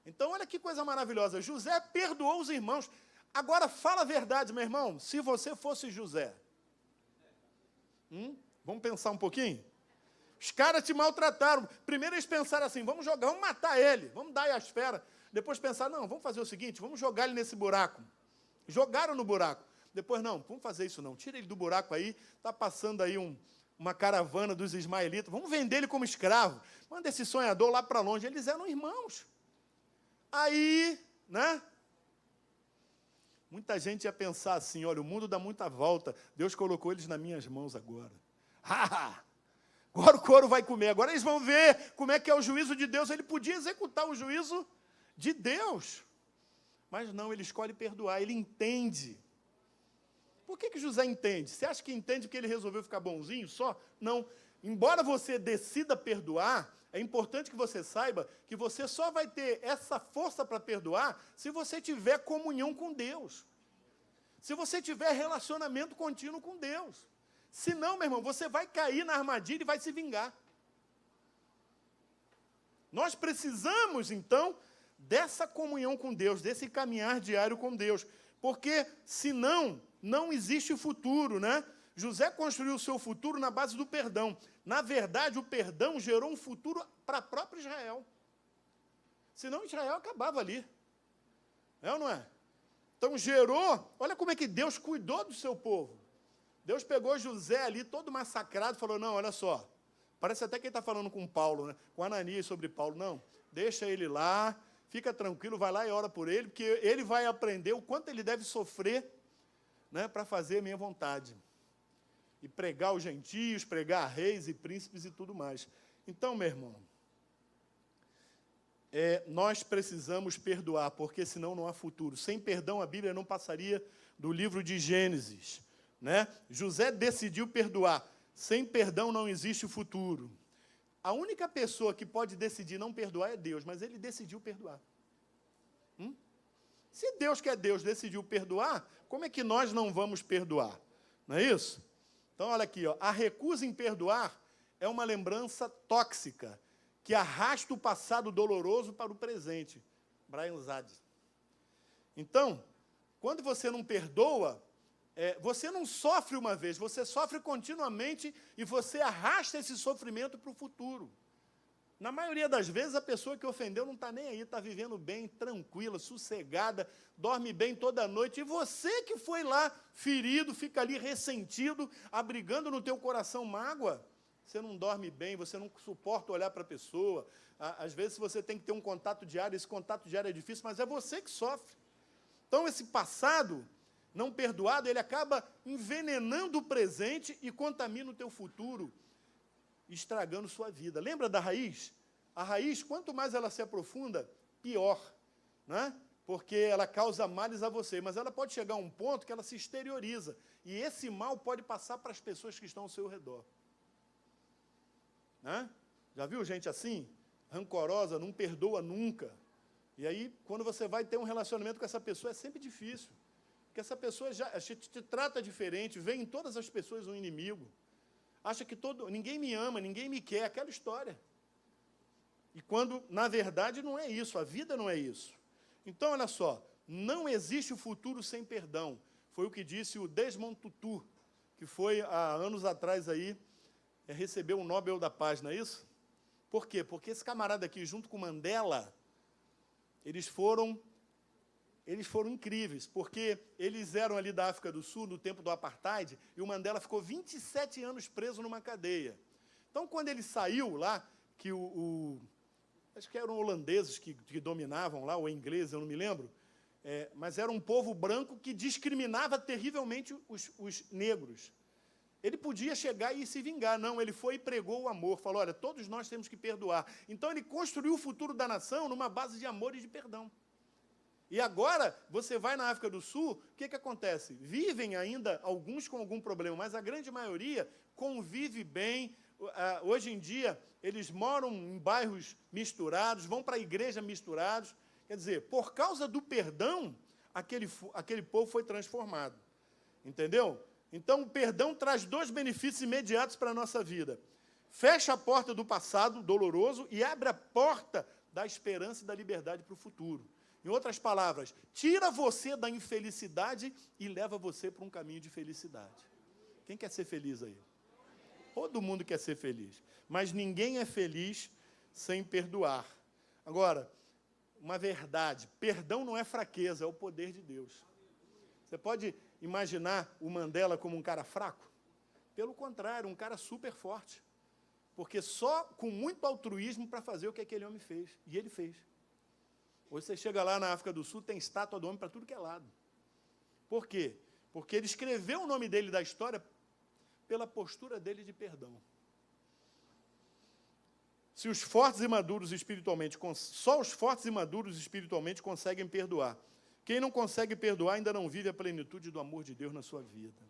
Então, olha que coisa maravilhosa. José perdoou os irmãos. Agora, fala a verdade, meu irmão. Se você fosse José, vamos pensar um pouquinho? Os caras te maltrataram. Primeiro eles pensaram assim, vamos matar ele, vamos dar as feras. Depois pensaram, não, vamos fazer o seguinte, vamos jogar ele nesse buraco. Jogaram no buraco. Depois, não, vamos fazer isso não. Tira ele do buraco aí, está passando aí uma caravana dos ismaelitas. Vamos vender ele como escravo. Manda esse sonhador lá para longe. Eles eram irmãos. Aí, né? Muita gente ia pensar assim, olha, o mundo dá muita volta. Deus colocou eles nas minhas mãos agora. Agora o couro vai comer. Agora eles vão ver como é que é o juízo de Deus. Ele podia executar o juízo de Deus. Mas não, ele escolhe perdoar. Ele entende. Por que José entende? Você acha que entende porque ele resolveu ficar bonzinho só? Não. Embora você decida perdoar, É importante que você saiba que você só vai ter essa força para perdoar se você tiver comunhão com Deus. Se você tiver relacionamento contínuo com Deus. Senão, meu irmão, você vai cair na armadilha e vai se vingar. Nós precisamos, então, dessa comunhão com Deus, desse caminhar diário com Deus. Porque, senão, não existe futuro, né? José construiu o seu futuro na base do perdão. Na verdade, o perdão gerou um futuro para próprio Israel. Senão Israel acabava ali. É ou não é? Então gerou, olha como é que Deus cuidou do seu povo. Deus pegou José ali todo massacrado e falou, não, olha só, parece até que ele está falando com Paulo, né? Com Ananias sobre Paulo. Não, deixa ele lá, fica tranquilo, vai lá e ora por ele, porque ele vai aprender o quanto ele deve sofrer, né, para fazer a minha vontade. E pregar aos gentios, pregar a reis e príncipes e tudo mais. Então, meu irmão, nós precisamos perdoar, porque senão não há futuro. Sem perdão, a Bíblia não passaria do livro de Gênesis, né? José decidiu perdoar. Sem perdão não existe futuro. A única pessoa que pode decidir não perdoar é Deus, mas ele decidiu perdoar. Se Deus, que é Deus, decidiu perdoar, como é que nós não vamos perdoar? Não é isso? Então, olha aqui, ó, a recusa em perdoar é uma lembrança tóxica, que arrasta o passado doloroso para o presente. Brian Zad. Então, quando você não perdoa, você não sofre uma vez, você sofre continuamente e você arrasta esse sofrimento para o futuro. Na maioria das vezes, a pessoa que ofendeu não está nem aí, está vivendo bem, tranquila, sossegada, dorme bem toda noite, e você que foi lá ferido, fica ali ressentido, abrigando no teu coração mágoa. Você não dorme bem, você não suporta olhar para a pessoa. Às vezes você tem que ter um contato diário, esse contato diário é difícil, mas é você que sofre. Então, esse passado não perdoado, ele acaba envenenando o presente e contamina o teu futuro, estragando sua vida. Lembra da raiz? A raiz, quanto mais ela se aprofunda, pior, né? Porque ela causa males a você, mas ela pode chegar a um ponto que ela se exterioriza, e esse mal pode passar para as pessoas que estão ao seu redor. Né? Já viu gente assim? Rancorosa, não perdoa nunca. E aí, quando você vai ter um relacionamento com essa pessoa, é sempre difícil. Porque essa pessoa já te trata diferente, vê em todas as pessoas um inimigo. Acha que ninguém me ama, ninguém me quer, aquela história. E quando, na verdade, não é isso, a vida não é isso. Então, olha só, não existe futuro sem perdão. Foi o que disse o Desmond Tutu, que foi, há anos atrás, aí, recebeu o Nobel da Paz, não é isso? Por quê? Porque esse camarada aqui, junto com Mandela, eles foram incríveis, porque eles eram ali da África do Sul, no tempo do Apartheid, e o Mandela ficou 27 anos preso numa cadeia. Então, quando ele saiu lá, que acho que eram holandeses que dominavam lá, ou ingleses, eu não me lembro, mas era um povo branco que discriminava terrivelmente os negros. Ele podia chegar e se vingar. Não, ele foi e pregou o amor. Falou, olha, todos nós temos que perdoar. Então, ele construiu o futuro da nação numa base de amor e de perdão. E agora, você vai na África do Sul, o que acontece? Vivem ainda alguns com algum problema, mas a grande maioria convive bem. Hoje em dia, eles moram em bairros misturados, vão para a igreja misturados. Quer dizer, por causa do perdão, aquele povo foi transformado. Entendeu? Então, o perdão traz dois benefícios imediatos para a nossa vida. Fecha a porta do passado doloroso e abre a porta da esperança e da liberdade para o futuro. Em outras palavras, tira você da infelicidade e leva você para um caminho de felicidade. Quem quer ser feliz aí? Todo mundo quer ser feliz. Mas ninguém é feliz sem perdoar. Agora, uma verdade, perdão não é fraqueza, é o poder de Deus. Você pode imaginar o Mandela como um cara fraco? Pelo contrário, um cara super forte. Porque só com muito altruísmo para fazer o que aquele homem fez. E ele fez. Hoje você chega lá na África do Sul, tem estátua do homem para tudo que é lado. Por quê? Porque ele escreveu o nome dele da história pela postura dele de perdão. Só os fortes e maduros espiritualmente conseguem perdoar. Quem não consegue perdoar ainda não vive a plenitude do amor de Deus na sua vida.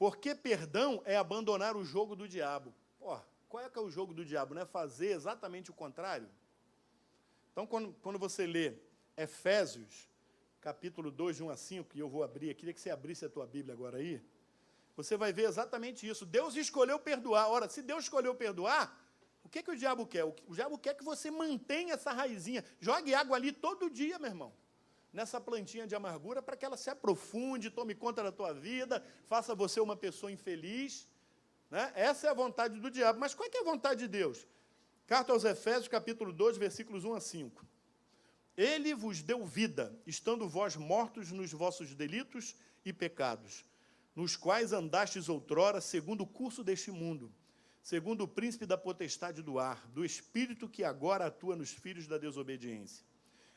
Porque perdão é abandonar o jogo do diabo. Qual é que é o jogo do diabo? Não é fazer exatamente o contrário? Então, quando você lê Efésios, capítulo 2, de 1 a 5, e eu vou abrir aqui, queria que você abrisse a tua Bíblia agora aí, você vai ver exatamente isso. Deus escolheu perdoar. Ora, se Deus escolheu perdoar, o que o diabo quer? O diabo quer que você mantenha essa raizinha. Jogue água ali todo dia, meu irmão, nessa plantinha de amargura, para que ela se aprofunde, tome conta da tua vida, faça você uma pessoa infeliz. Né? Essa é a vontade do diabo. Mas qual é que é a vontade de Deus? Carta aos Efésios, capítulo 2, versículos 1 a 5. Ele vos deu vida, estando vós mortos nos vossos delitos e pecados, nos quais andastes outrora, segundo o curso deste mundo, segundo o príncipe da potestade do ar, do espírito que agora atua nos filhos da desobediência,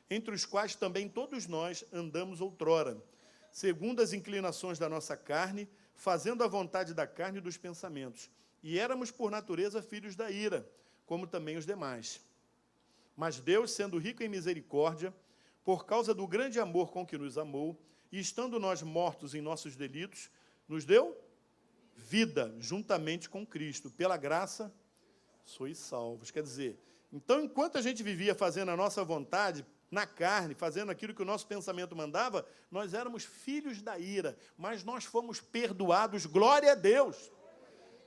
entre os quais também todos nós andamos outrora, segundo as inclinações da nossa carne, fazendo a vontade da carne e dos pensamentos. E éramos, por natureza, filhos da ira, como também os demais. Mas Deus, sendo rico em misericórdia, por causa do grande amor com que nos amou, e estando nós mortos em nossos delitos, nos deu vida juntamente com Cristo. Pela graça, sois salvos. Quer dizer, então, enquanto a gente vivia fazendo a nossa vontade, na carne, fazendo aquilo que o nosso pensamento mandava, nós éramos filhos da ira, mas nós fomos perdoados, glória a Deus.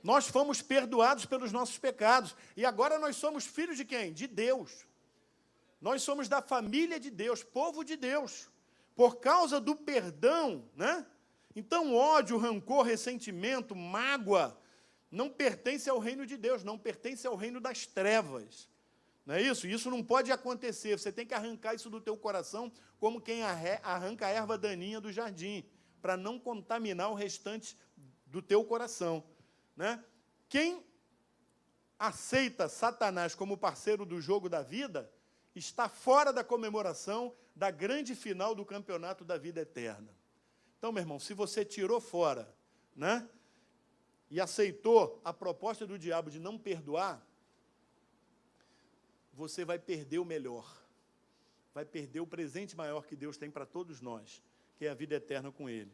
Nós fomos perdoados pelos nossos pecados, e agora nós somos filhos de quem? De Deus. Nós somos da família de Deus, povo de Deus, por causa do perdão, né? Então, ódio, rancor, ressentimento, mágoa, não pertence ao reino de Deus, não pertence ao reino das trevas. Não é isso? Isso não pode acontecer. Você tem que arrancar isso do teu coração, como quem arranca a erva daninha do jardim, para não contaminar o restante do teu coração. Né? Quem aceita Satanás como parceiro do jogo da vida, está fora da comemoração da grande final do campeonato da vida eterna. Então, meu irmão, se você tirou fora, né, e aceitou a proposta do diabo de não perdoar, você vai perder o melhor. Vai perder o presente maior que Deus tem para todos nós, que é a vida eterna com Ele.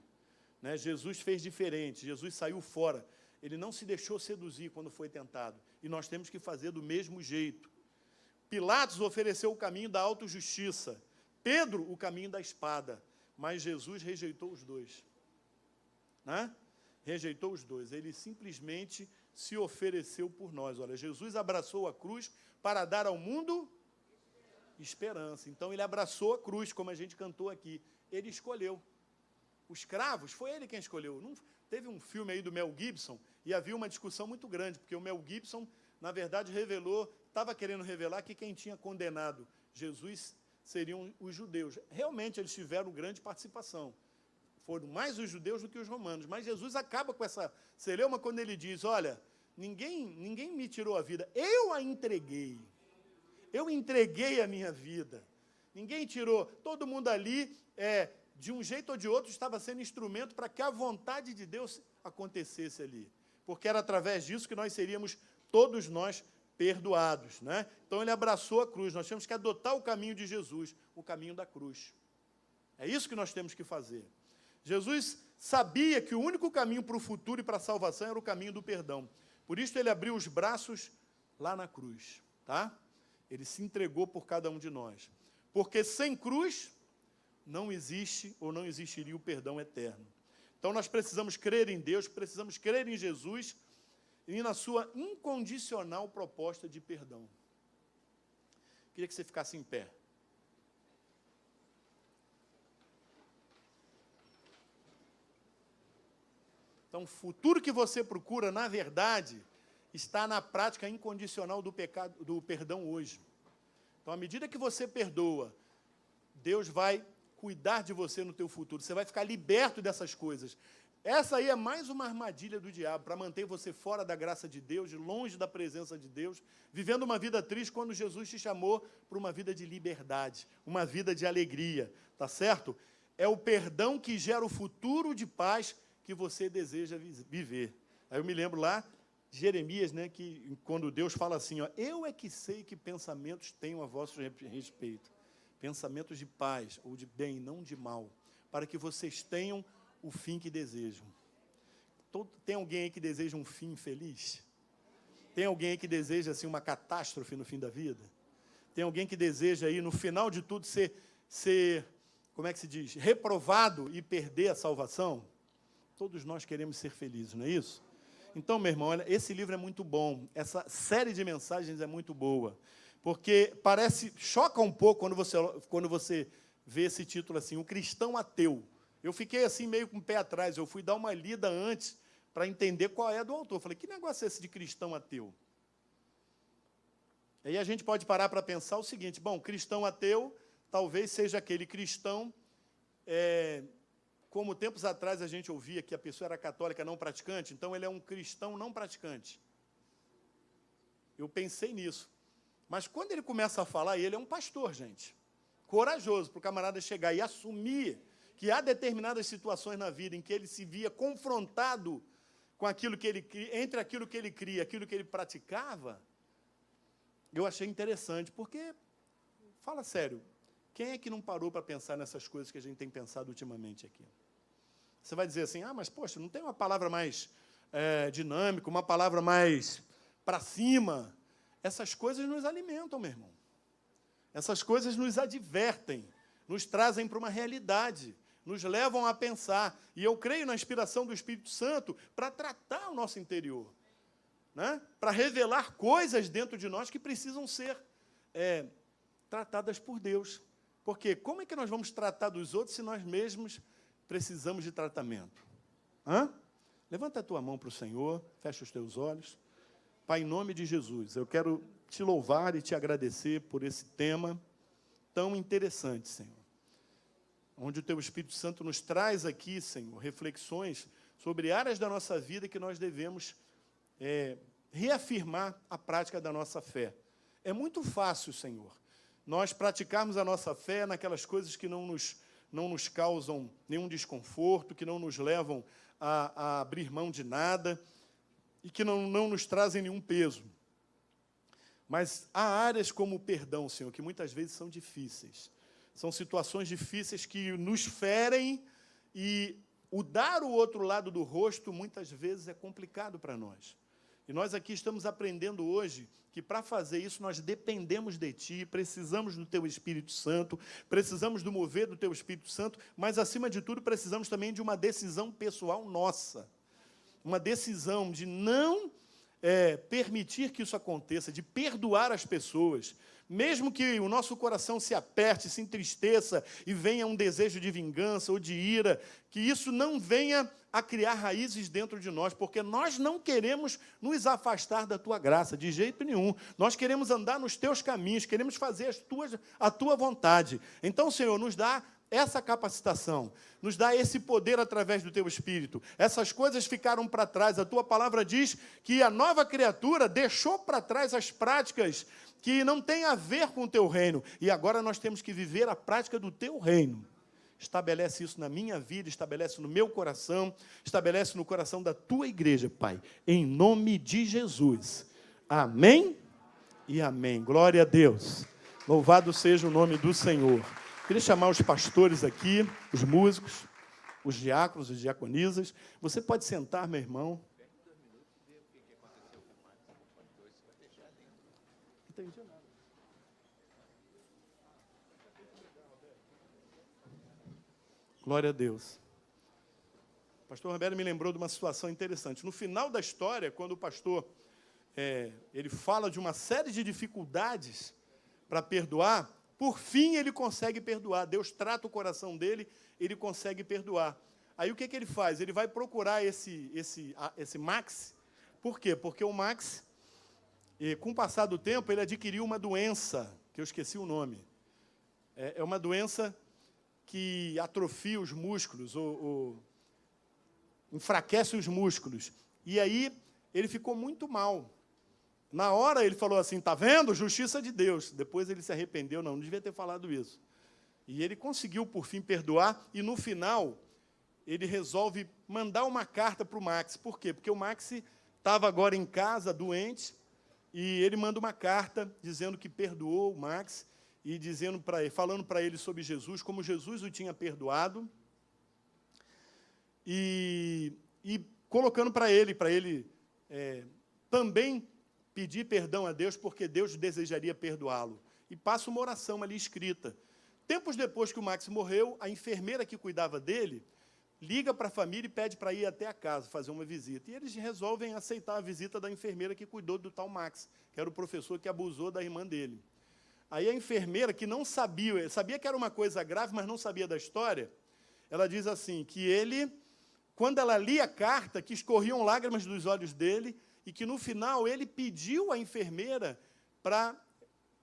Né? Jesus fez diferente, Jesus saiu fora. Ele não se deixou seduzir quando foi tentado. E nós temos que fazer do mesmo jeito. Pilatos ofereceu o caminho da autojustiça. Pedro, o caminho da espada. Mas Jesus rejeitou os dois. Né? Rejeitou os dois. Ele simplesmente se ofereceu por nós. Olha, Jesus abraçou a cruz para dar ao mundo esperança. Então, ele abraçou a cruz, como a gente cantou aqui. Ele escolheu. Os cravos, foi ele quem escolheu. Não, teve um filme aí do Mel Gibson, e havia uma discussão muito grande, porque o Mel Gibson, na verdade, estava querendo revelar que quem tinha condenado Jesus seriam os judeus. Realmente, eles tiveram grande participação. Foram mais os judeus do que os romanos. Mas Jesus acaba com essa celeuma quando ele diz, olha, ninguém me tirou a vida, eu a entreguei. Eu entreguei a minha vida. Ninguém tirou. Todo mundo ali, de um jeito ou de outro, estava sendo instrumento para que a vontade de Deus acontecesse ali. Porque era através disso que nós seríamos, todos nós, perdoados. Né? Então, ele abraçou a cruz. Nós temos que adotar o caminho de Jesus, o caminho da cruz. É isso que nós temos que fazer. Jesus sabia que o único caminho para o futuro e para a salvação era o caminho do perdão. Por isso, ele abriu os braços lá na cruz. Tá? Ele se entregou por cada um de nós. Porque sem cruz, não existe ou não existiria o perdão eterno. Então, nós precisamos crer em Deus, precisamos crer em Jesus e na sua incondicional proposta de perdão. Queria que você ficasse em pé. Então, o futuro que você procura, na verdade, está na prática incondicional do perdão hoje. Então, à medida que você perdoa, Deus vai cuidar de você no teu futuro. Você vai ficar liberto dessas coisas. Essa aí é mais uma armadilha do diabo, para manter você fora da graça de Deus, longe da presença de Deus, vivendo uma vida triste quando Jesus te chamou para uma vida de liberdade, uma vida de alegria, tá certo? É o perdão que gera o futuro de paz que você deseja viver. Aí eu me lembro lá de Jeremias, né, que quando Deus fala assim, ó, eu é que sei que pensamentos tenho a vosso respeito, pensamentos de paz ou de bem, não de mal, para que vocês tenham o fim que desejam. Tem alguém aí que deseja um fim feliz? Tem alguém aí que deseja assim, uma catástrofe no fim da vida? Tem alguém que deseja, aí, no final de tudo, ser, como é que se diz, reprovado e perder a salvação? Todos nós queremos ser felizes, não é isso? Então, meu irmão, olha, esse livro é muito bom, essa série de mensagens é muito boa, porque choca um pouco quando você vê esse título assim, O Cristão Ateu. Eu fiquei assim meio com o pé atrás, eu fui dar uma lida antes para entender qual é do autor. Eu falei, que negócio é esse de cristão ateu? Aí a gente pode parar para pensar o seguinte, bom, cristão ateu talvez seja aquele cristão, como tempos atrás a gente ouvia que a pessoa era católica não praticante, então ele é um cristão não praticante. Eu pensei nisso. Mas quando ele começa a falar, ele é um pastor, gente, corajoso para o camarada chegar e assumir que há determinadas situações na vida em que ele se via confrontado com aquilo que ele entre aquilo que ele cria e aquilo que ele praticava. Eu achei interessante, porque, fala sério, quem é que não parou para pensar nessas coisas que a gente tem pensado ultimamente aqui? Você vai dizer assim, mas, poxa, não tem uma palavra mais dinâmica, uma palavra mais para cima? Essas coisas nos alimentam, meu irmão. Essas coisas nos advertem, nos trazem para uma realidade, nos levam a pensar. E eu creio na inspiração do Espírito Santo para tratar o nosso interior, né? Para revelar coisas dentro de nós que precisam ser tratadas por Deus. Porque como é que nós vamos tratar dos outros se nós mesmos precisamos de tratamento? Levanta a tua mão para o Senhor, fecha os teus olhos. Pai, em nome de Jesus, eu quero te louvar e te agradecer por esse tema tão interessante, Senhor. Onde o teu Espírito Santo nos traz aqui, Senhor, reflexões sobre áreas da nossa vida que nós devemos reafirmar a prática da nossa fé. É muito fácil, Senhor, nós praticarmos a nossa fé naquelas coisas que não nos causam nenhum desconforto, que não nos levam a abrir mão de nada e que não nos trazem nenhum peso. Mas há áreas como o perdão, Senhor, que muitas vezes são difíceis. São situações difíceis que nos ferem e o dar o outro lado do rosto, muitas vezes, é complicado para nós. E nós aqui estamos aprendendo hoje que, para fazer isso, nós dependemos de Ti, precisamos do Teu Espírito Santo, precisamos do mover do Teu Espírito Santo, mas, acima de tudo, precisamos também de uma decisão pessoal nossa. Uma decisão de não permitir que isso aconteça, de perdoar as pessoas, mesmo que o nosso coração se aperte, se entristeça e venha um desejo de vingança ou de ira, que isso não venha a criar raízes dentro de nós, porque nós não queremos nos afastar da Tua graça, de jeito nenhum. Nós queremos andar nos Teus caminhos, queremos fazer a Tua vontade. Então, Senhor, nos dá essa capacitação, nos dá esse poder através do Teu Espírito. Essas coisas ficaram para trás. A Tua palavra diz que a nova criatura deixou para trás as práticas que não têm a ver com o Teu reino. E agora nós temos que viver a prática do Teu reino. Estabelece isso na minha vida, estabelece no meu coração, estabelece no coração da Tua igreja, Pai. Em nome de Jesus. Amém e amém. Glória a Deus. Louvado seja o nome do Senhor. Queria chamar os pastores aqui, os músicos, os diáconos, as diaconisas. Você pode sentar, meu irmão. Não entendi nada. Glória a Deus. O pastor Roberto me lembrou de uma situação interessante. No final da história, quando o pastor ele fala de uma série de dificuldades para perdoar, por fim, ele consegue perdoar. Deus trata o coração dele, ele consegue perdoar. Aí, o que ele faz? Ele vai procurar esse Max. Por quê? Porque o Max, com o passar do tempo, ele adquiriu uma doença, que eu esqueci o nome. É uma doença que atrofia os músculos, ou enfraquece os músculos. E aí, ele ficou muito mal. Na hora ele falou assim, está vendo? Justiça de Deus. Depois ele se arrependeu, não devia ter falado isso. E ele conseguiu, por fim, perdoar, e no final, ele resolve mandar uma carta para o Max. Por quê? Porque o Max estava agora em casa, doente, e ele manda uma carta dizendo que perdoou o Max, e falando para ele sobre Jesus, como Jesus o tinha perdoado. E colocando para ele também pedir perdão a Deus, porque Deus desejaria perdoá-lo. E passa uma oração ali escrita. Tempos depois que o Max morreu, a enfermeira que cuidava dele liga para a família e pede para ir até a casa, fazer uma visita. E eles resolvem aceitar a visita da enfermeira que cuidou do tal Max, que era o professor que abusou da irmã dele. Aí a enfermeira, que não sabia que era uma coisa grave, mas não sabia da história, ela diz assim, que ele, quando ela lia a carta, que escorriam lágrimas dos olhos dele, e que no final ele pediu à enfermeira para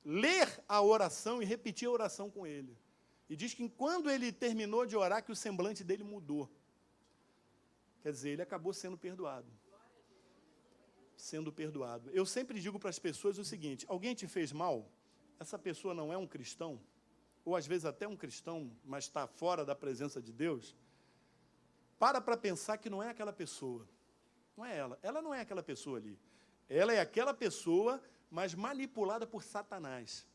ler a oração e repetir a oração com ele. E diz que quando ele terminou de orar, que o semblante dele mudou. Quer dizer, ele acabou sendo perdoado. Sendo perdoado. Eu sempre digo para as pessoas o seguinte, alguém te fez mal? Essa pessoa não é um cristão? Ou às vezes até um cristão, mas está fora da presença de Deus? Para pensar que não é aquela pessoa. Não é ela. Ela não é aquela pessoa ali. Ela é aquela pessoa, mas manipulada por Satanás.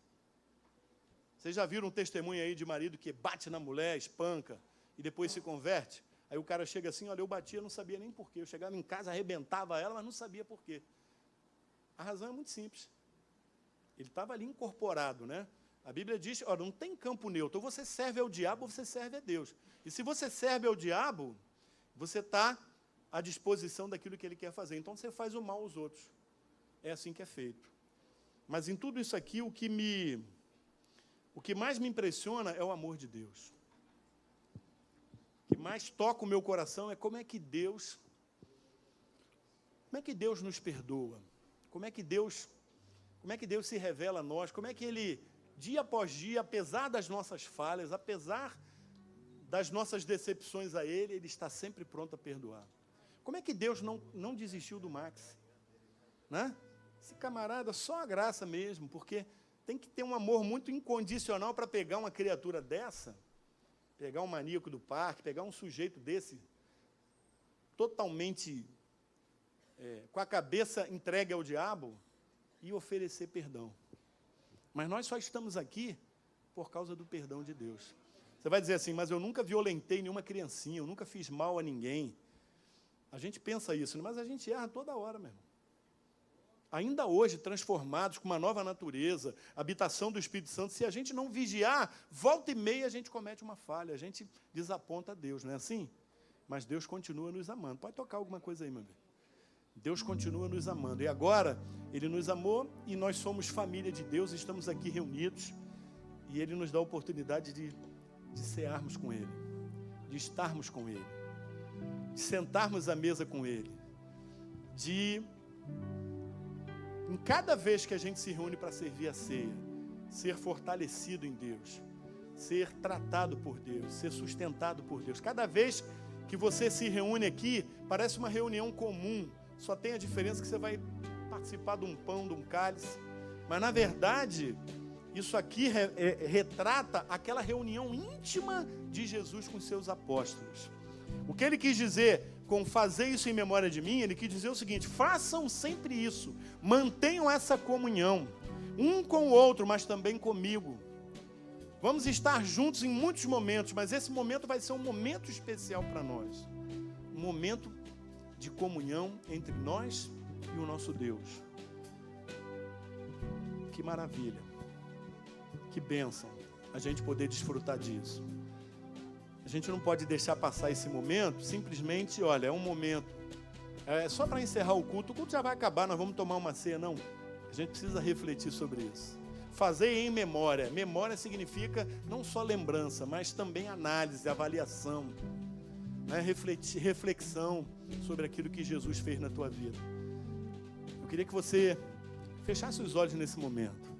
Vocês já viram um testemunho aí de marido que bate na mulher, espanca, e depois se converte? Aí o cara chega assim, olha, eu batia, não sabia nem porquê. Eu chegava em casa, arrebentava ela, mas não sabia porquê. A razão é muito simples. Ele estava ali incorporado, né? A Bíblia diz, olha, não tem campo neutro. Ou você serve ao diabo ou você serve a Deus. E se você serve ao diabo, você está à disposição daquilo que ele quer fazer. Então você faz o mal aos outros. É assim que é feito. Mas em tudo isso aqui, o que mais me impressiona é o amor de Deus. O que mais toca o meu coração é como é que Deus nos perdoa, como é que Deus se revela a nós, como é que Ele, dia após dia, apesar das nossas falhas, apesar das nossas decepções a Ele, Ele está sempre pronto a perdoar. Como é que Deus não desistiu do Max? Né? Esse camarada, só a graça mesmo, porque tem que ter um amor muito incondicional para pegar uma criatura dessa, pegar um maníaco do parque, pegar um sujeito desse, totalmente com a cabeça entregue ao diabo, e oferecer perdão. Mas nós só estamos aqui por causa do perdão de Deus. Você vai dizer assim, mas eu nunca violentei nenhuma criancinha, eu nunca fiz mal a ninguém. A gente pensa isso, mas a gente erra toda hora, meu irmão. Ainda hoje, transformados com uma nova natureza, habitação do Espírito Santo, se a gente não vigiar, volta e meia a gente comete uma falha, a gente desaponta a Deus, não é assim? Mas Deus continua nos amando. Pode tocar alguma coisa aí, meu bem. Deus continua nos amando. E agora, Ele nos amou e nós somos família de Deus, estamos aqui reunidos, e Ele nos dá a oportunidade de cearmos com Ele, de estarmos com Ele, de sentarmos à mesa com Ele, em cada vez que a gente se reúne para servir a ceia, ser fortalecido em Deus, ser tratado por Deus, ser sustentado por Deus. Cada vez que você se reúne aqui, parece uma reunião comum, só tem a diferença que você vai participar de um pão, de um cálice, mas na verdade, isso aqui retrata aquela reunião íntima de Jesus com seus apóstolos. O que ele quis dizer com fazer isso em memória de mim, ele quis dizer o seguinte, façam sempre isso, mantenham essa comunhão, um com o outro, mas também comigo. Vamos estar juntos em muitos momentos, mas esse momento vai ser um momento especial para nós, um momento de comunhão entre nós e o nosso Deus. Que maravilha, que bênção a gente poder desfrutar disso. A gente não pode deixar passar esse momento, simplesmente, olha, é um momento, só para encerrar o culto já vai acabar, nós vamos tomar uma ceia, não. A gente precisa refletir sobre isso. Fazer em memória. Memória significa não só lembrança, mas também análise, avaliação, né? Reflexão sobre aquilo que Jesus fez na tua vida. Eu queria que você fechasse os olhos nesse momento.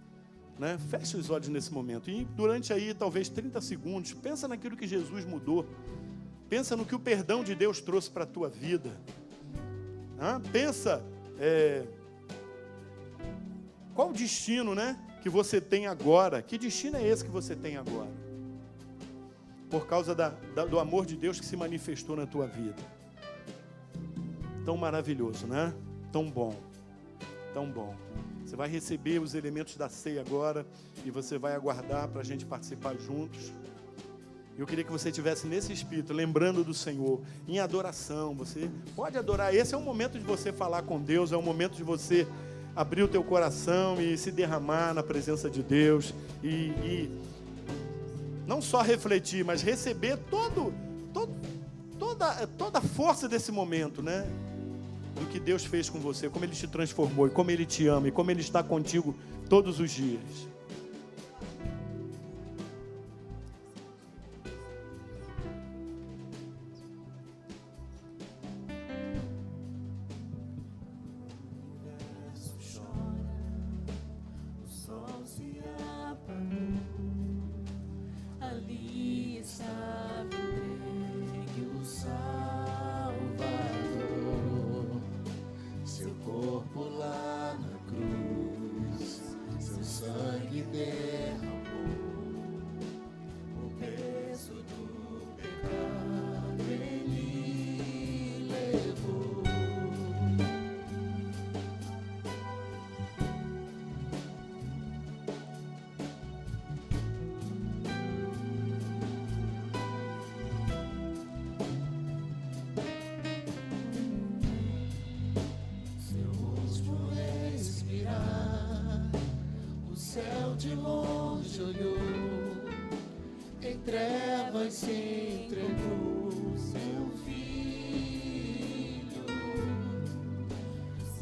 Né? Feche os olhos nesse momento e durante aí talvez 30 segundos, pensa naquilo que Jesus mudou, pensa no que o perdão de Deus trouxe para a tua vida, pensa qual o destino, né, que você tem agora, que destino é esse que você tem agora, por causa do amor de Deus que se manifestou na tua vida. Tão maravilhoso, né? Tão bom, tão bom. Você vai receber os elementos da ceia agora e você vai aguardar para a gente participar juntos. Eu queria que você estivesse nesse espírito, lembrando do Senhor, em adoração. Você pode adorar. Esse é o momento de você falar com Deus, é o momento de você abrir o teu coração e se derramar na presença de Deus. E não só refletir, mas receber toda a força desse momento, né? Do que Deus fez com você, como Ele te transformou, e como Ele te ama, e como Ele está contigo todos os dias. De longe olhou, em trevas se entregou seu filho,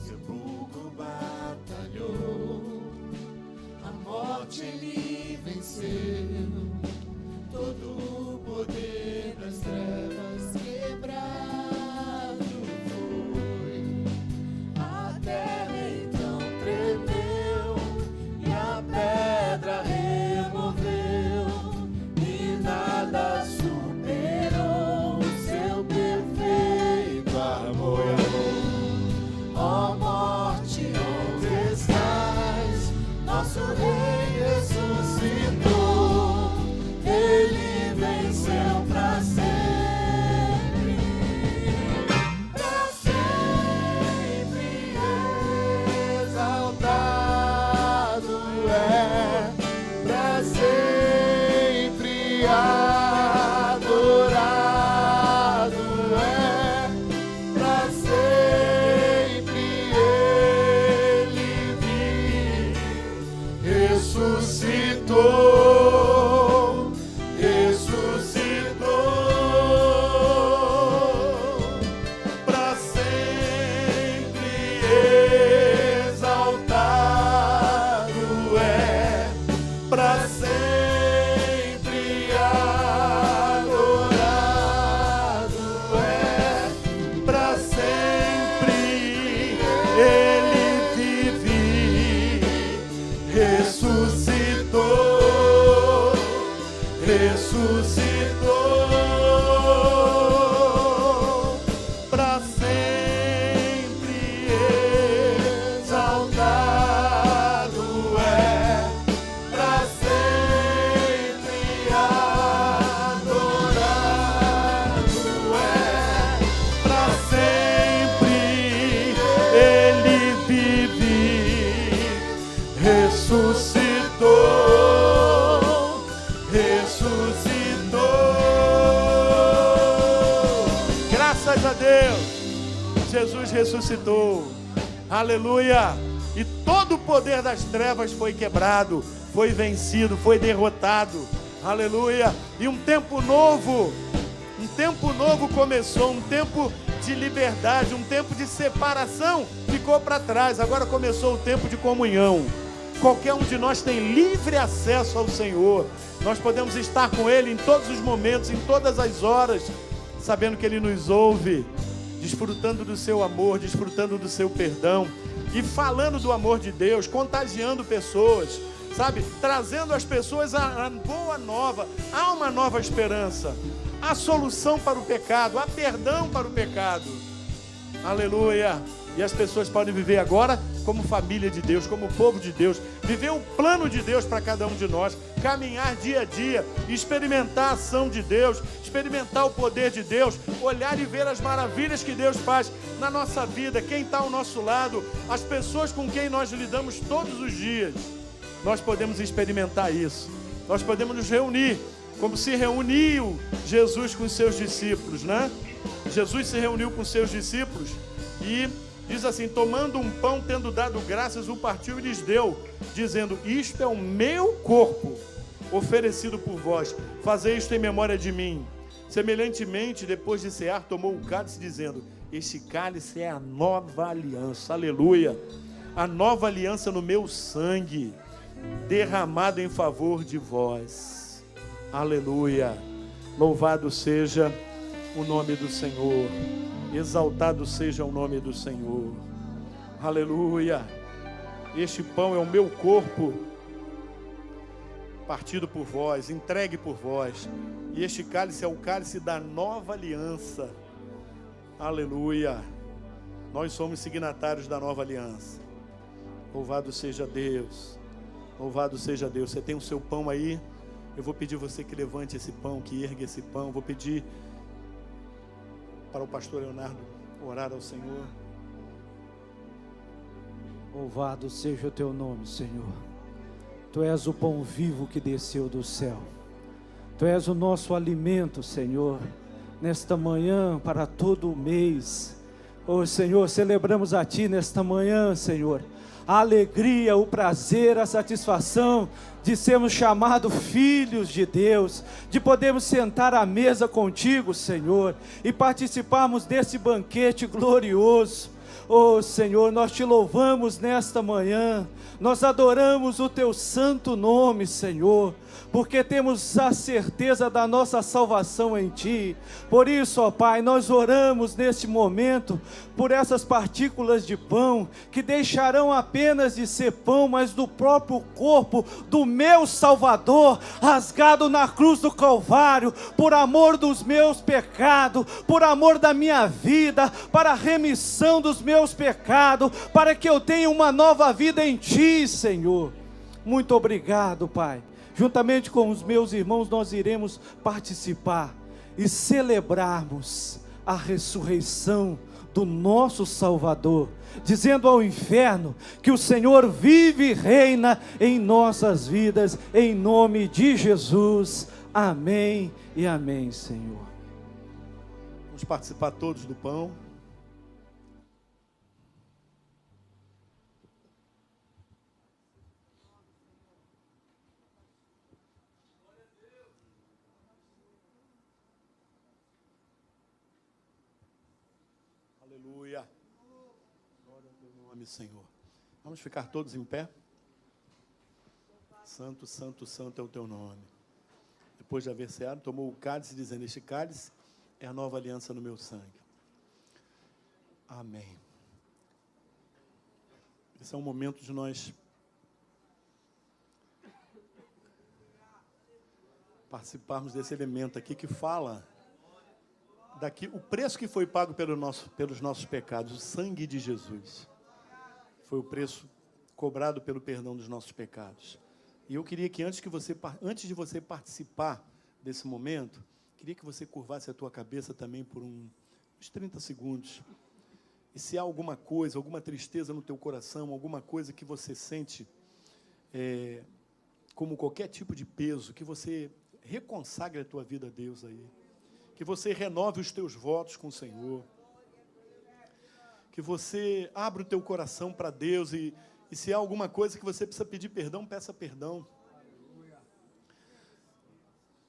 sepulcro batalhou, a morte ele venceu, todo o poder das trevas quebrado foi, a terra então tremeu e a pedra removeu e nada superou seu perfeito amor. Ó morte, onde estás? Nosso Rei ressuscitou, Ele venceu pra sempre. Pra sempre exaltado é, pra sempre adorado é, pra sempre Ele vive, ressuscitou, ressuscitou, pra sempre exaltado é, pra sempre adorado é, pra sempre Ele vive, ressuscitou, ressuscitou, pra sempre exaltado é, pra sempre adorado é, pra sempre Ele vive, ressuscitou, ressuscitou. Graças a Deus, Jesus ressuscitou. Aleluia! E todo o poder das trevas foi quebrado, foi vencido, foi derrotado. Aleluia! E um tempo novo começou, um tempo de liberdade, um tempo de separação ficou para trás. Agora começou o tempo de comunhão. Qualquer um de nós tem livre acesso ao Senhor. Nós podemos estar com Ele em todos os momentos, em todas as horas, sabendo que Ele nos ouve, desfrutando do seu amor, desfrutando do seu perdão e falando do amor de Deus, contagiando pessoas, sabe? Trazendo às pessoas a boa nova. Há uma nova esperança, há solução para o pecado, há perdão para o pecado. Aleluia! E as pessoas podem viver agora como família de Deus, como povo de Deus, viver o plano de Deus para cada um de nós, caminhar dia a dia, experimentar a ação de Deus, experimentar o poder de Deus, olhar e ver as maravilhas que Deus faz na nossa vida, quem está ao nosso lado, as pessoas com quem nós lidamos todos os dias. Nós podemos experimentar isso, nós podemos nos reunir Como se reuniu Jesus com os seus discípulos, né? Jesus se reuniu com os seus discípulos e diz assim: tomando um pão, tendo dado graças, o partiu e lhes deu, dizendo: isto é o meu corpo, oferecido por vós, fazei isto em memória de mim. Semelhantemente, depois de cear, tomou o cálice, dizendo: este cálice é a nova aliança, aleluia, a nova aliança no meu sangue, derramado em favor de vós, aleluia. Louvado seja o nome do Senhor, exaltado seja o nome do Senhor, aleluia. Este pão é o meu corpo, partido por vós, entregue por vós, e este cálice é o cálice da nova aliança, aleluia. Nós somos signatários da nova aliança. Louvado seja Deus, louvado seja Deus. Você tem o seu pão aí? Eu vou pedir você que levante esse pão, que ergue esse pão. Vou pedir para o pastor Leonardo orar ao Senhor. Louvado seja o teu nome, Senhor. Tu és o pão vivo que desceu do céu. Tu és o nosso alimento, Senhor, nesta manhã, para todo o mês. Oh, Senhor, celebramos a Ti nesta manhã, Senhor, a alegria, o prazer, a satisfação de sermos chamados filhos de Deus, de podermos sentar à mesa contigo, Senhor, e participarmos desse banquete glorioso. Oh, Senhor, nós Te louvamos nesta manhã, nós adoramos o Teu santo nome, Senhor, porque temos a certeza da nossa salvação em Ti. Por isso, ó Pai, nós oramos neste momento por essas partículas de pão, que deixarão apenas de ser pão, mas do próprio corpo do meu Salvador, rasgado na cruz do Calvário, por amor dos meus pecados, por amor da minha vida, para a remissão dos meus pecados, para que eu tenha uma nova vida em Ti, Senhor. Muito obrigado, Pai. Juntamente com os meus irmãos, nós iremos participar e celebrarmos a ressurreição do nosso Salvador, dizendo ao inferno que o Senhor vive e reina em nossas vidas, em nome de Jesus. Amém e amém, Senhor. Vamos participar todos do pão. Aleluia. Glória ao teu nome, Senhor. Vamos ficar todos em pé? Santo, santo, santo é o teu nome. Depois de haver ceado, tomou o cálice, dizendo: este cálice é a nova aliança no meu sangue. Amém. Esse é um momento de nós participarmos desse elemento aqui que fala daqui, o preço que foi pago pelos nossos pecados, o sangue de Jesus. Foi o preço cobrado pelo perdão dos nossos pecados. E eu queria que antes de você participar desse momento, queria que você curvasse a tua cabeça também por uns 30 segundos. E se há alguma coisa, alguma tristeza no teu coração, alguma coisa que você sente como qualquer tipo de peso, que você reconsagre a tua vida a Deus aí. Que você renove os teus votos com o Senhor. Que você abra o teu coração para Deus e se há alguma coisa que você precisa pedir perdão, peça perdão.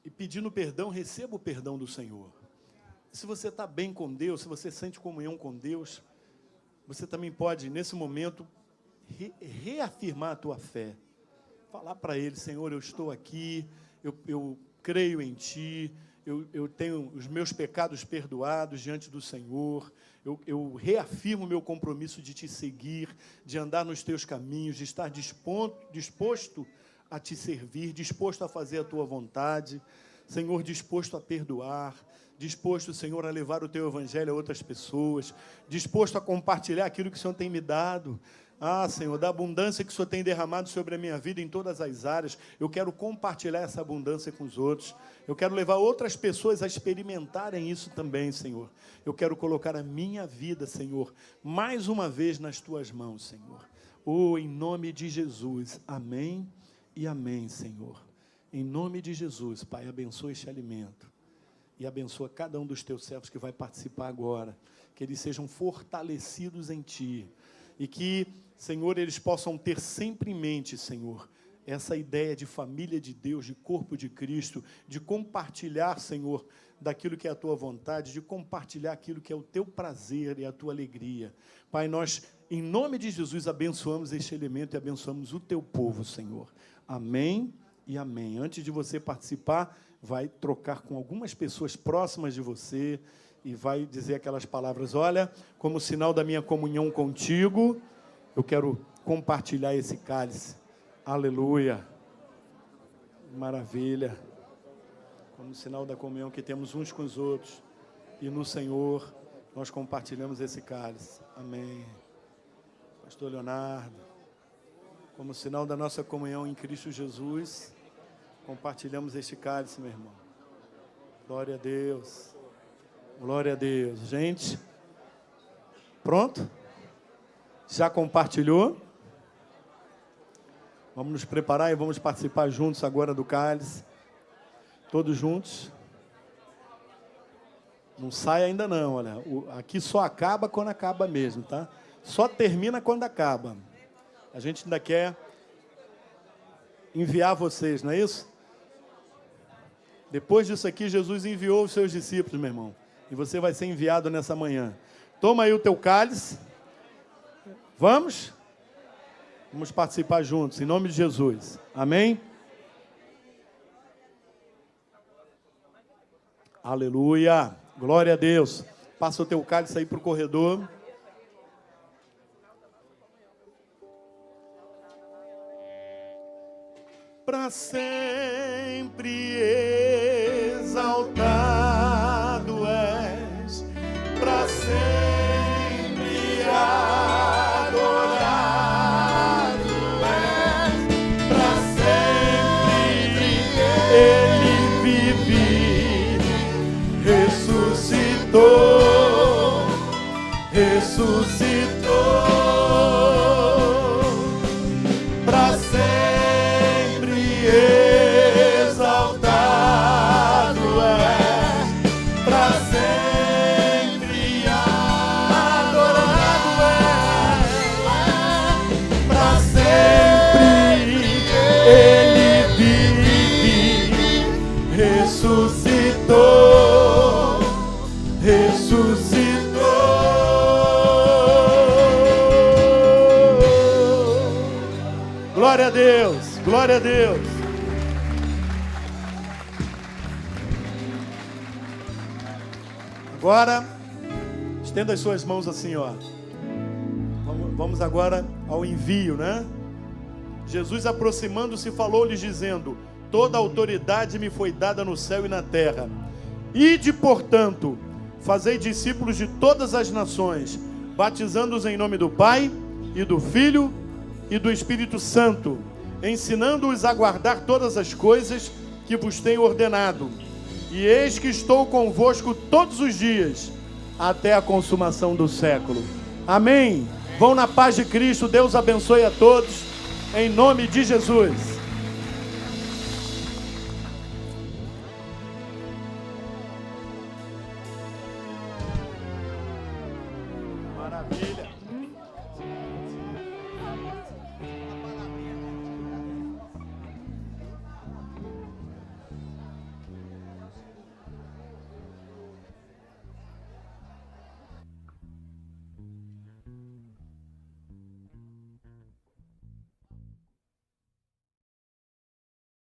E pedindo perdão, receba o perdão do Senhor. E se você está bem com Deus, se você sente comunhão com Deus, você também pode, nesse momento, reafirmar a tua fé. Falar para Ele: Senhor, eu estou aqui, eu creio em Ti, eu tenho os meus pecados perdoados diante do Senhor, eu reafirmo o meu compromisso de Te seguir, de andar nos Teus caminhos, de estar disposto a Te servir, disposto a fazer a Tua vontade, Senhor, disposto a perdoar, disposto, Senhor, a levar o Teu Evangelho a outras pessoas, disposto a compartilhar aquilo que o Senhor tem me dado. Ah, Senhor, da abundância que o Senhor tem derramado sobre a minha vida em todas as áreas, eu quero compartilhar essa abundância com os outros. Eu quero levar outras pessoas a experimentarem isso também, Senhor. Eu quero colocar a minha vida, Senhor, mais uma vez nas Tuas mãos, Senhor. Oh, em nome de Jesus. Amém e amém, Senhor. Em nome de Jesus, Pai, abençoa este alimento. E abençoa cada um dos teus servos que vai participar agora. Que eles sejam fortalecidos em Ti. E que, Senhor, eles possam ter sempre em mente, Senhor, essa ideia de família de Deus, de corpo de Cristo, de compartilhar, Senhor, daquilo que é a Tua vontade, de compartilhar aquilo que é o Teu prazer e a Tua alegria. Pai, nós, em nome de Jesus, abençoamos este elemento e abençoamos o Teu povo, Senhor. Amém e amém. Antes de você participar, vai trocar com algumas pessoas próximas de você e vai dizer aquelas palavras: olha, como sinal da minha comunhão contigo, eu quero compartilhar esse cálice. Aleluia. Maravilha. Como sinal da comunhão que temos uns com os outros. E no Senhor, nós compartilhamos esse cálice. Amém. Pastor Leonardo, como sinal da nossa comunhão em Cristo Jesus, compartilhamos este cálice, meu irmão. Glória a Deus. Glória a Deus. Gente, pronto? Já compartilhou? Vamos nos preparar e vamos participar juntos agora do cálice. Todos juntos. Não sai ainda não, olha. Aqui só acaba quando acaba mesmo, tá? Só termina quando acaba. A gente ainda quer enviar vocês, não é isso? Depois disso aqui, Jesus enviou os seus discípulos, meu irmão. E você vai ser enviado nessa manhã. Toma aí o teu cálice. Vamos? Vamos participar juntos, em nome de Jesus. Amém? Aleluia. Glória a Deus. Passa o teu cálice aí para o corredor. Para sempre exaltado és, para sempre adorado és, para sempre Ele vive, ressuscitou, para sempre exaltado és, para sempre adorado és, para sempre Ele vive, ressuscitou, Glória a Deus, glória a Deus. Agora, estenda as suas mãos assim, ó. Vamos agora ao envio, né? Jesus, aproximando-se, falou-lhes dizendo: toda autoridade me foi dada no céu e na terra. Ide, portanto, fazei discípulos de todas as nações, batizando-os em nome do Pai, e do Filho, e do Espírito Santo, ensinando-os a guardar todas as coisas que vos tenho ordenado. E eis que estou convosco todos os dias, até a consumação do século. Amém. Vão na paz de Cristo. Deus abençoe a todos, em nome de Jesus.